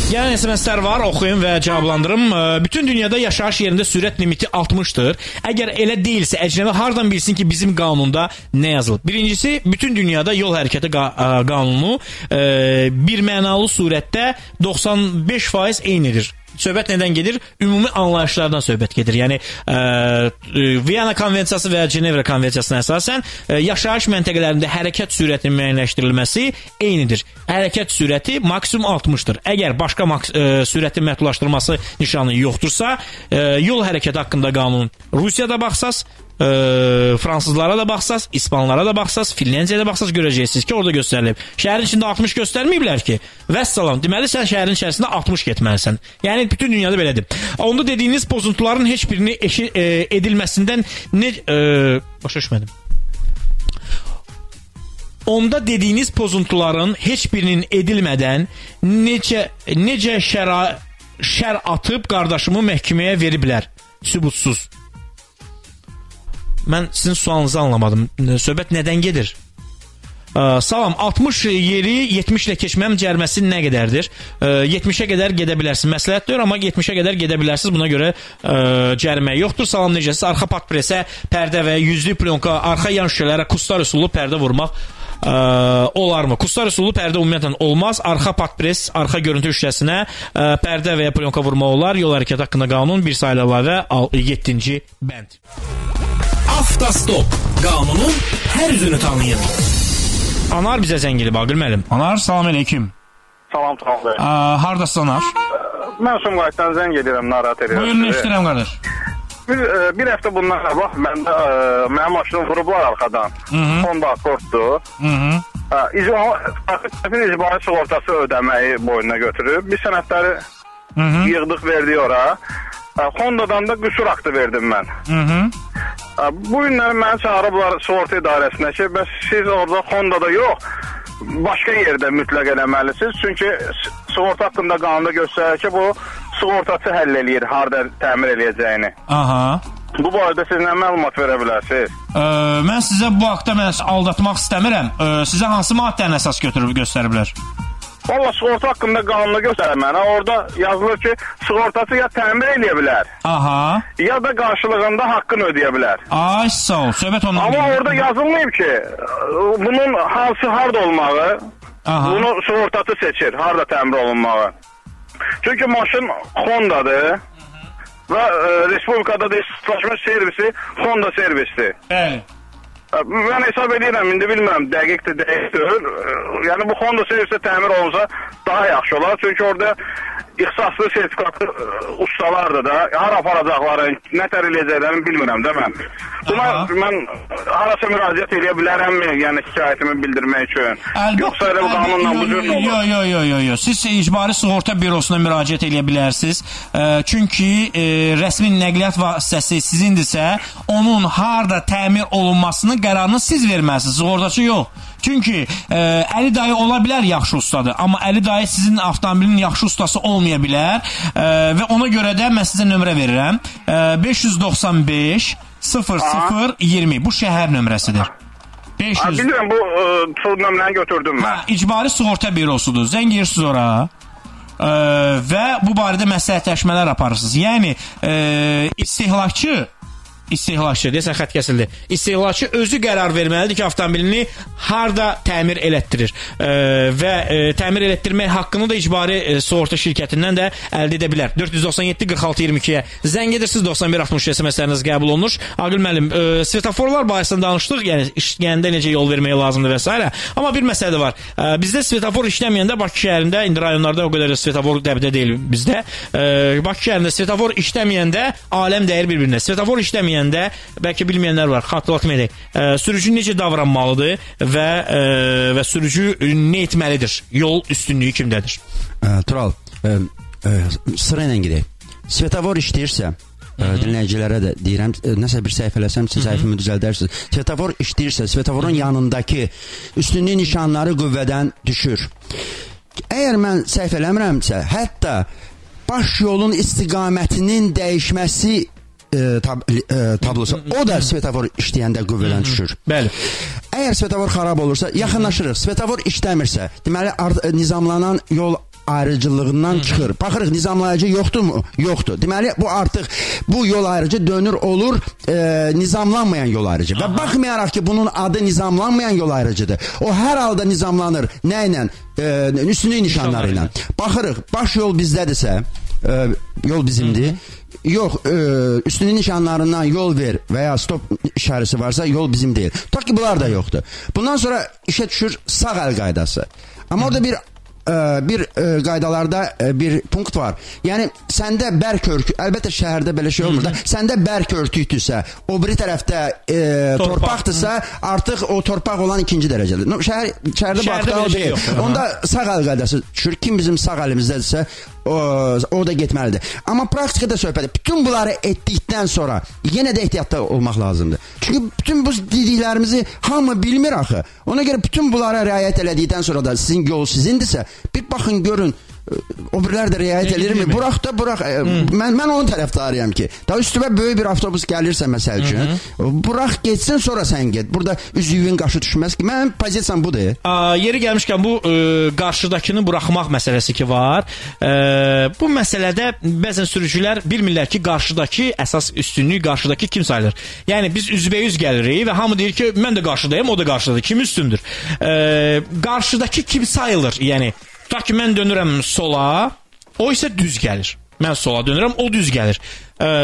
Gələn SMS-lər var, oxuyum və cavablandırım. Bütün dünyada yaşayış yerində sürət limiti 60-dır. Əgər elə deyilsə, əcnəbi hardan bilsin ki, bizim qanunda nə yazılıb? Birincisi, bütün dünyada yol hərəkəti qanunu birmənalı surətdə 95% eynidir. Söhbət nədən gedir? Ümumi anlayışlardan söhbət gedir. Yəni, Viyana konvensiyası və Cenevra konvensiyasına əsasən yaşayış məntəqələrində hərəkət sürətinin müəyyənləşdirilməsi eynidir. Hərəkət sürəti maksimum 60-dır. Əgər başqa sürətin məhdudlaşdırılması nişanı yoxdursa, yol hərəkəti haqqında qanun Rusiyada baxsaz, fransızlara da baxsaz, İspanlara da baxsaz, Finlandiyada baxsaz görəcəksiniz ki, orada göstərilib. Şəhərin içində 60 göstərməyiblər ki, vəssalam, deməli sən şəhərin içərisində 60 getməlisən. Yəni bütün dünyada belədir. Onda dediyiniz pozuntuların heç birini edilməsindən başa düşmədim. Onda dediyiniz pozuntuların heç birinin edilmədən necə şər atıb qardaşımı məhkəməyə veriblər? Sübutsuz. mən sizin sualınızı anlamadım. Söhbət nədən gedir? Salam, 60 yeri 70 ilə keçməm cəriməsi nə qədərdir? 70-ə qədər gedə bilərsiniz. Məsləhət deyir, amma 70-ə qədər gedə bilərsiniz. Buna görə cərimə yoxdur. Salam, necəsiz? Arxa patpresə, pərdə və yüzlü plyonka, arxa yan şüşələrə kustar üsulu pərdə vurmaq olarmı? Kustar üsulu pərdə ümumiyyətlə olmaz. Arxa patpres, arxa görüntü şüşəsinə pərdə və ya plyonka vurmaq olar. Yol hərəkəti haqqında qanun 1 saylı əlavə 7-ci bənd. Avtostop. Qanunun hər üzünü tanıyın. Anar bizə zəng edib, Aqil müəllim. Anar, salam aleyküm. Salam, Turan bəy. Hardasın Anar? Mən Sumqayıtdan zəng edirəm, narahat edirəm. Buyurun, eşidirəm qardaş. Bir həftə bundan qabaq mənim maşınım vurublar arxadan. Honda Accorddur. İcbari sığortası ödəməyi boynuna götürüb. Biz sənədləri yığdıq, verdik ora. Honda'dan da qüsur aktı verdim mən. Bu günləri məni çağırıblar sığorta idarəsinə ki, bəs siz orada Honda'da yox, başqa yerdə mütləq eləməlisiniz. Çünki sığorta haqqında qanunda göstərir ki, bu sığortası həll eləyir, harada təmir eləyəcəyini. Bu barədə siz nə məlumat verə bilərsiniz? Mən sizə bu haqda aldatmaq istəmirəm. Sizə hansı maddəni əsas göstəriblər? Valla sığorta haqqında qanunda göstərir mənə. Orada yazılır ki, sığortası ya təmir eləyə bilər, ya da qarşılığında haqqını ödəyə bilər. Ay, sağ ol, söhbət ondan. Amma orada yazılmayıb ki, bunun harda olmağı, bunu sığortası seçir, harda təmir olunmağı. Çünki maşın Honda'dır və Respublikada da istisnalaşmış servisi Honda servisdir. Bəli. Mən hesab edirəm, indi bilmirəm, dəqiqdir, deyil. Yəni bu Honda servisə təmir olunsa daha yaxşı olar. Çünki orada ixtisaslı sertifikatlı ustalardır da, hara aparacaqları, nə tər eləyəcəklərini bilmirəm də mən. Buna mən harasa müraciət edə bilərəmmi, yəni şikayətimi bildirmək üçün? Yoxsa elə bu qanunla bu cür olur? Yox. Siz icbari sığorta bürosuna müraciət edə bilərsiniz. Çünki rəsmi nəqliyyat vasitəsi sizindirsə, onun harda təmir olunmasını qərarını siz verməlisiniz, sığortaçı yox. Çünki Əli dayı ola bilər yaxşı ustadır, amma Əli dayı sizin avtomobilin yaxşı ustası olmaya bilər və ona görə də mən sizə nömrə verirəm. 595 0020 bu şəhər nömrəsidir. Bilirəm, bu nömrəni götürdüm mən. İcbari sığorta bürosudur. Zəng edirsiniz ora və bu barədə məsləhətləşmələr aparırsınız. Yəni istehlakçı, deyəsən xət kəsildi. İstehlakçı özü qərar verməlidir ki, avtomobilini harda təmir elətdirir və təmir elətdirmək haqqını da icbari sığorta şirkətindən də əldə edə bilər. 497-46-22-yə zəng edirsiniz, 91-60 SMS-ləriniz qəbul olunur. Aqil müəllim, svetoforlar barəsində danışdıq, yəni işləyəndə necə yol vermək lazımdır və s. Amma bir məsələ var. Bizdə svetofor işləməyəndə Bakı şəhərində, indi rayonlarda o qədər svetofor dəbdə deyil bizdə. Bakı şəhərində svetofor işləməyəndə aləm dəyir bir-birinə. Svetofor işləməyəndə bəlkə bilməyənlər var, xatırlatma edək. Sürücü necə davranmalıdır və sürücü nə etməlidir? Yol üstünlüyü kimdədir? Tural, sıra ilə gedək. Svetofor işləyirsə, dinləyicilərə də deyirəm, nəsə bir səhv eləsəm, siz səhvimi düzəldərsiniz. Svetofor işləyirsə, svetoforun yanındakı üstünlük nişanları qüvvədən düşür. Əgər mən səhv eləmirəmsə, hətta baş yolun istiqamətinin dəyişməsi tablosu, o da svetofor işləyəndə qüvvədən düşür. Bəli. Əgər svetofor xarab olursa, yaxınlaşırıq. Svetofor işləmirsə, deməli nizamlanan yol ayrıcılığından çıxır. Baxırıq, nizamlayıcı yoxdurmu? Yoxdur. Deməli, bu artıq bu yol ayrıcı dönür olur nizamlanmayan yol ayrıcı. Və baxmayaraq ki, bunun adı nizamlanmayan yol ayrıcıdır. O hər halda nizamlanır. Nə ilə? Üstünlük nişanları ilə. Baxırıq, baş yol bizdədirsə, yol bizimdir. Yox, üstünlük nişanlarından yol ver və ya stop işarəsi varsa yol bizim deyil. Tutaq ki, bunlar da yoxdur. Bundan sonra işə düşür sağ əl qaydası. Amma orada bir qaydalarda bir punkt var. Yəni səndə bərk örtük, əlbəttə şəhərdə belə şey olmur da, səndə bərk örtükdürsə, o biri tərəfdə torpaqdırsa, artıq o torpaq olan ikinci dərəcədir. Şəhərdə baxdalı deyil. Onda sağ əl qaydası düşür. Kim bizim sağ əlimizdədirsə, o da getməlidir. Amma praktikada söhbəti, bütün bunları etdikdən sonra yenə də ehtiyatda olmaq lazımdır. Çünki bütün bu dediklərimizi hamı bilmir axı. Ona görə bütün bunlara riayət elədikdən sonra da sizin yol sizindirsə, bir baxın görün o birlər də riayət edirmi? Burax. Mən onun tərəfdarıyam ki, da üstümə böyük bir avtobus gəlirsə məsəl üçün, burax getsin, sonra sən get. Burada üzüyün qaşı düşməz ki, mənim pozisiyam budur. Yeri gəlmişkən bu qarşıdakını buraxmaq məsələsi ki var. Bu məsələdə bəzən sürücülər bilmirlər ki, qarşıdakı əsas üstünlük qarşıdakı kim sayılır. Yəni biz üzbəyüz gəlirik və hamı deyir ki, mən də qarşıdayım, o da qarşıdadır. Kim üstündür? Qarşıdakı kim sayılır? Yəni ta ki mən dönürəm sola, o isə düz gəlir. Mən sola dönürəm, o düz gəlir.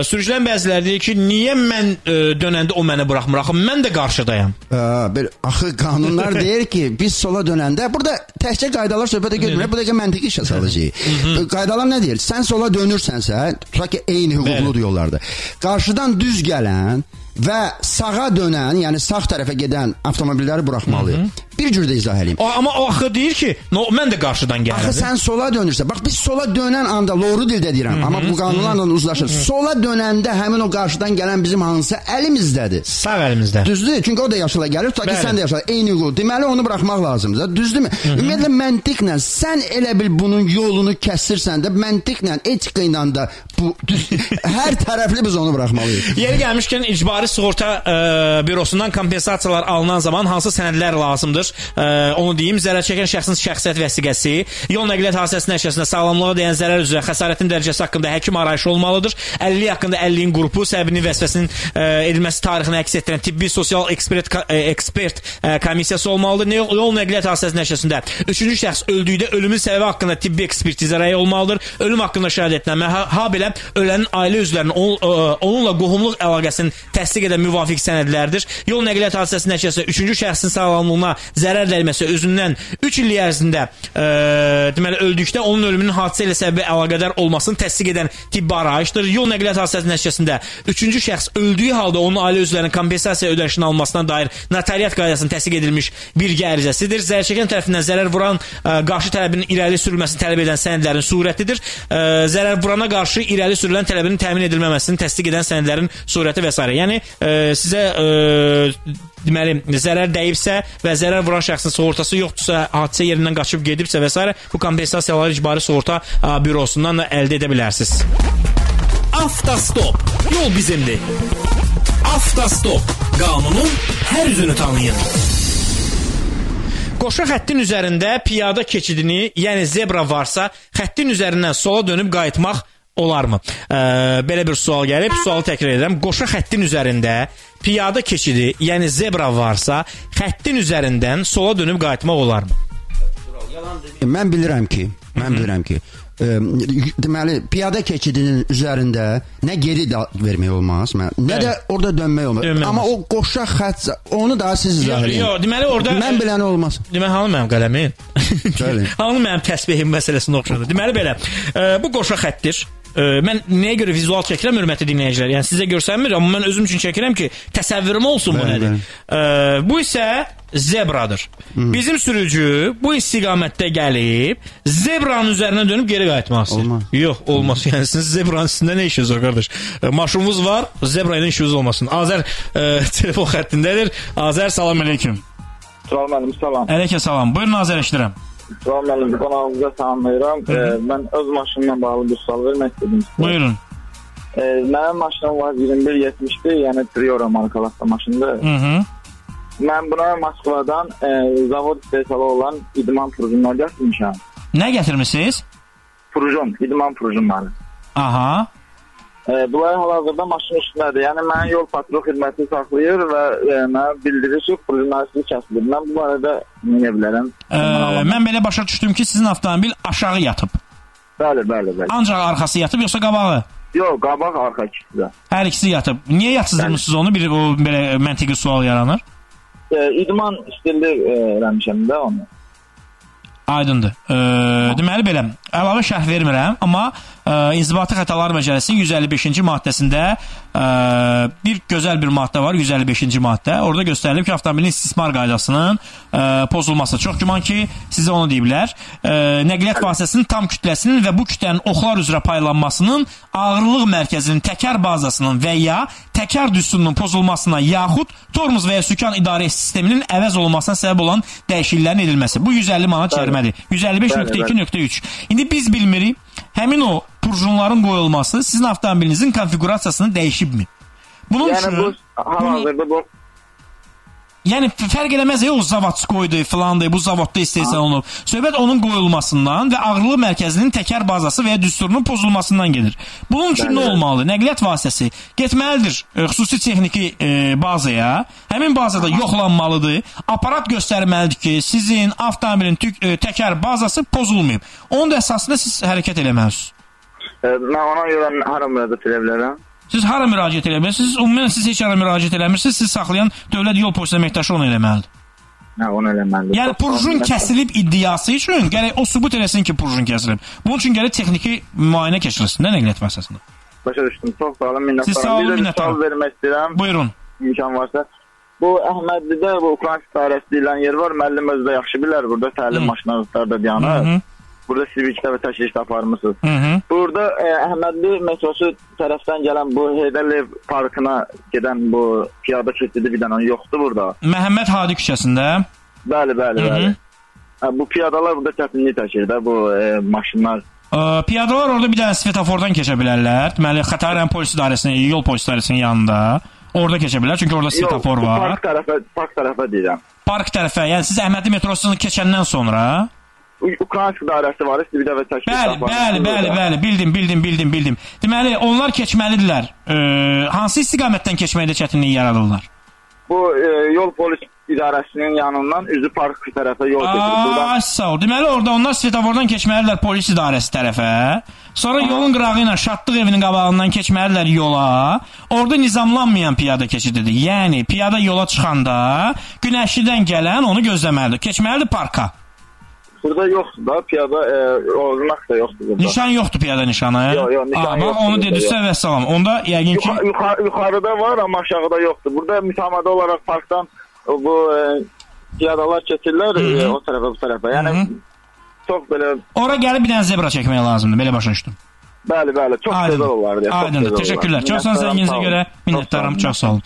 Sürücülərin bəziləri deyir ki, niyə mən dönəndə o məni buraxmır? Axı mən də qarşıdayam. Axı qanunlar deyir ki, biz sola dönəndə, burada təkcə qaydalar söhbətə getmir, bu dəqiqə məntiqi işə salacaq. Qaydalar nə deyir? Sən sola dönürsənsə, tutaq ki, eyni hüquqludur yollarda. Qarşıdan düz gələn və sağa dönən, yəni sağ tərəfə gedən avtomobilləri buraxmalıyıq. Bir cür də izah edeyim. Amma o axı deyir ki, mən də qarşıdan gəlirəm. Axı sən sola dönürsən. Bax biz sola dönən anda doğru dildə deyirəm, amma bu qanunlarla uzlaşır. Sola dönəndə həmin o qarşıdan gələn bizim hansı əlimizdədir? Sağ əlimizdə. Düzdür? Çünki o da yaşıla gəlir, tutaq ki, sən də yaşıla. Eyni yol. Deməli onu buraxmaq lazımdır. Düzdürmü? Ümumiyyətlə məntiqlə sən elə bil bunun yolunu kəsirsən də, məntiqlə, etika ilə də bu hər tərəfli biz onu buraxmalıyıq. Yeri gəlmişkən icbari sığorta bürosundan kompensasiyalar alınan zaman hansı sənədlər lazımdır? Onu deyim, zərər çəkən şəxsin şəxsiyyət vəsiqəsi, yol nəqliyyat hadisəsinin nəticəsində sağlamlığa dəyən zərər üzrə xəsarətin dərəcəsi haqqında həkim arayışı olmalıdır. 50 haqqında 50-in qrupu, səbəbinin vəzifəsinin edilməsi tarixini əks etdirən tibbi sosial ekspert komissiyası olmalıdır. Yol nəqliyyat hadisəsinin nəticəsində 3-cü şəxs öldükdə ölümün səbəbi haqqında tibbi ekspertizə rəyi olmalıdır. Ölüm haqqında şahid edilən habelə ölənin ailə üzvlərinin onunla qohumluq əlaqəsini təsdiq edən müvafiq sənədlərdir. Yol nəqliyyat hadisəsinin nəticəsində 3-cü şəxsin sağlamlığına zərər dəyməsi özündən 3 il ərzində deməli öldükdə onun ölümünün hadisə ilə səbəbi əlaqədar olmasını təsdiq edən tibbi arayışdır. Yol nəqliyyat hadisəsinin nəticəsində 3-cü şəxs öldüyü halda onun ailə üzvlərinin kompensasiya ödənişinin alınmasına dair notariat qaydasında təsdiq edilmiş birgə ərizəsidir. Zərər çəkən tərəfindən zərər vuran qarşı tələbinin irəli sürülməsini tələb edən sənədlərin surətidir. Zərər vurana qarşı irəli sürülən tələbinin təmin edilməməsini təsdiq edən sənədlərin surəti və s. Yəni sizə deməli zərər dəyibsə və zərər vuran şəxsin sığortası yoxdursa, hadisə yerindən qaçıb gedibsə və s. bu kompensasiyaları icbari sığorta bürosundan da əldə edə bilərsiniz. Avtostop. Yol bizimdir. Avtostop. Qanunun hər üzünü tanıyın. Qoşa xəttin üzərində piyada keçidini, yəni zebra varsa, xəttin üzərindən sola dönüb qayıtmaq olarmı? Belə bir sual gəlib, sualı təkrar edirəm. Qoşa xəttin üzərində piyada keçidi, yəni zebra varsa, xəttin üzərindən sola dönüb qayıtmaq olarmı? Mən bilirəm ki, deməli, piyada keçidinin üzərində nə geri vermək olmaz, nə də orada dönmək olmaz. Amma o qoşa xət, onu da siz izah edin. Deməli, orada... Mən biləni olmaz. Deməli, hanı mənim qələmin? Hanı mənim təsbihim məsələsini oxşadır? Deməli, belə, bu qoşa xəttir. Mən nəyə görə vizual çəkirəm, hörmətli dinləyicilər? Yəni sizə görsənmir, amma mən özüm üçün çəkirəm ki, təsəvvürüm olsun bu nədir. Bu isə zebradır. Bizim sürücü bu istiqamətdə gəlib, zebranın üzərinə dönüb geri qayıtmaq istəyir. Olmaz. Yox, olmaz. Yəni siz zebranın üstündə nə işiniz var, qardaş? Maşınımız var, zebra ilə işiniz olmasın. Azər telefon xəttindədir. Azər, salam aleyküm. Salam aleyküm, salam. Aleyküm salam. Buyurun, Azər, eşidirəm. Salam aleyküm, qonağınıza salamlayıram. Mən öz maşınımla bağlı bir sual vermək istedim. Buyurun. Mənim maşınım var 2171, yəni Triora markalı avtomaşındır. Mən buna Moskvadan zavod istehsalı olan idman prujonlar gətirmişəm. Nə gətirmişsiniz? Prujon, idman prujonları. Aha. Bunlar hal-hazırda maşın üstündədir. Yəni mənim yol patrul xidməti saxlayır və mənə bildirir ki, prujonlar sizi kəsilir. Mən bu barədə nə bilərəm? Mən belə başa düşdüm ki, sizin avtomobil aşağı yatıb. Bəli. Ancaq arxası yatıb, yoxsa qabağı? Yox, qabaq, arxa ikisi də. Hər ikisi yatıb. Niyə yatsızdırmışsınız onu? Bir belə məntiqi sual yaranır. İdman stilli eləmişəm də onu. Aydındır. Deməli belə, əlavə şərh vermirəm, amma İnzibati Xətalar Məcəlləsinin 155-ci maddəsində bir gözəl bir maddə var, 155-ci maddə. Orada göstərilib ki, avtomobilin istismar qaydasının pozulması. Çox güman ki, sizə onu deyiblər. Nəqliyyat vasitəsinin tam kütləsinin və bu kütlənin oxlar üzrə paylanmasının ağırlıq mərkəzinin təkər bazasının və ya təkər düsturunun pozulmasına yaxud tormuz və ya sükan idarə sisteminin əvəz olunmasına səbəb olan dəyişikliklərin edilməsi. Bu 150 manat cərimədir. 155.2.3. İndi İndi biz bilmirik, həmin o purjunların qoyulması sizin avtomobilinizin konfigurasiyasını dəyişibmi? Bunun üçün... Yəni bu hal-hazırda bu... Yəni fərq eləməz o zavodskoydu filandı, bu zavodda istəyirsən olub. Söhbət onun qoyulmasından və ağırlıq mərkəzinin təkər bazası və ya düsturunun pozulmasından gedir. Bunun üçün nə olmalıdır? Nəqliyyat vasitəsi getməlidir xüsusi texniki bazaya. Həmin bazada yoxlanmalıdır. Aparat göstərməlidir ki, sizin avtomobilin təkər bazası pozulmayıb. Onun da əsasında siz hərəkət eləməlisiniz. Mən ona görə hara müraciət edə bilərəm? Siz hara müraciət eləməlisiniz? Ümumən siz heç hara müraciət eləmirsiniz. Siz saxlayan dövlət yol polisi əməkdaşı onu eləməlidir. Hə, onu eləməlidir. Yəni purjun kəsilib iddiası üçün gərək o sübut eləsin ki, purjun kəsilib. Bunun üçün gərək texniki müayinə keçirilsin də nəqliyyat vasitəsində. Başa düşdüm. Çox sağ olun, minnətdaram. Siz sağ olun, minnətdaram. Sual vermək istəyirəm. Buyurun. İmkan varsa. Bu Əhmədlidə bu Ukrayna idarəsi deyilən yer var. Müəllim özü də yaxşı bilər. Burada təlim maşınları da dayanır. Burada Sivicdə və təşkildə aparmışsınız. Burada Əhmədli metrosu tərəfdən gələn bu Heydərliyev parkına gedən bu piyada keçidi bir dənə yoxdur burada. Məhəmməd Hadi küçəsində. Bəli. Bu piyadalar burada çətinlik çəkir də bu maşınlar. Piyadalar orada bir dənə svetofordan keçə bilərlər. Deməli Xətai polis idarəsinin, yol polis idarəsinin yanında. Orada keçə bilər çünki orada svetofor var. Park tərəfə deyirəm. Park tərəfə. Yəni siz Əhmədli metrosunu keçəndən sonra Ukrayna idarəsi var, Sivicdə və təşkilatlar. Bəli, bildim. Deməli, onlar keçməlidirlər. Hansı istiqamətdən keçməkdə çətinlik yaradırlar? Bu yol polis idarəsinin yanından üzü park tərəfə yol keçir. Sağ ol. Deməli, orada onlar svetofordan keçməlidirlər polis idarəsi tərəfə. Sonra yolun qırağı ilə Şadlıq evinin qabağından keçməlidirlər yola. Orada nizamlanmayan piyada keçididir. Yəni, piyada yola çıxanda Günəşlidən gələn onu gözləməlidir. Keçməlidir parka. Burada yoxdur da, piyada ordunak da yoxdur burada. Nişan yoxdur piyada nişanı? Yox, nişan yoxdur. Bax, onu dedirsə və salam. Onda yəqin ki... Yuxarıda var, amma aşağıda yoxdur. Burada mütəmədə olaraq parkdan bu piyadalar keçirlər o tərəfə, bu tərəfə. Yəni, çox belə... Ora gəlib bir dənə zebra çəkmək lazımdır, belə başa düşdüm. Bəli, çox gözəl olardı. Aydındır, təşəkkürlər. Çox sağ zənginizə görə minnətdaram, çox sağ olun.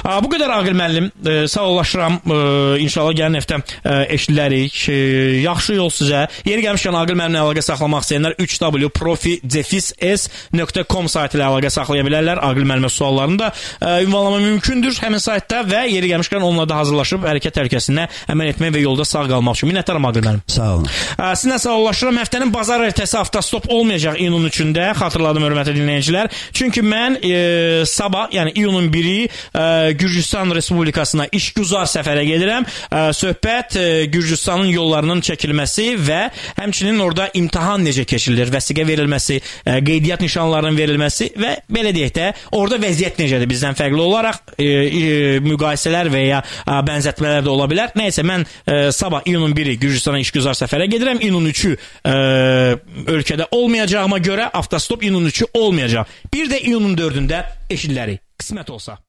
Bu qədər Aqil müəllim, sağollaşıram. İnşallah gələn həftə eşidilərik. Yaxşı yol sizə. Yeri gəlmişkən Aqil müəllimlə əlaqə saxlamaq istəyənlər 3w.profi-s.com saytı ilə əlaqə saxlaya bilərlər. Aqil müəllimə suallarını da ünvanlama mümkündür həmin saytda və yeri gəlmişkən onunla da hazırlaşıb hərəkət təhlükəsinə əməl etmək və yolda sağ qalmaq üçün. Minnətdaram Aqil müəllim. Sağ olun. Sizinlə sağollaşıram. Həftənin bazar ertəsi avtostop olmayacaq iyunun 3-də. Xatırladım hörmətli dinləyicilər. Çünki mən sabah, yəni iyunun 1-i Gürcüstan Respublikasına işgüzar səfərə gedirəm. Söhbət Gürcüstanın yollarının çəkilməsi və həmçinin orada imtahan necə keçirilir, vəsiqə verilməsi, qeydiyyat nişanlarının verilməsi və belə deyək də, orada vəziyyət necədir bizdən fərqli olaraq müqayisələr və ya bənzətmələr də ola bilər. Nəysə, mən sabah iyunun 1-i Gürcüstana işgüzar səfərə gedirəm. İyunun 3-ü ölkədə olmayacağıma görə avtostop iyunun 3-ü olmayacaq. Bir də iyunun 4-ündə eşidilərik. Qismət olsa.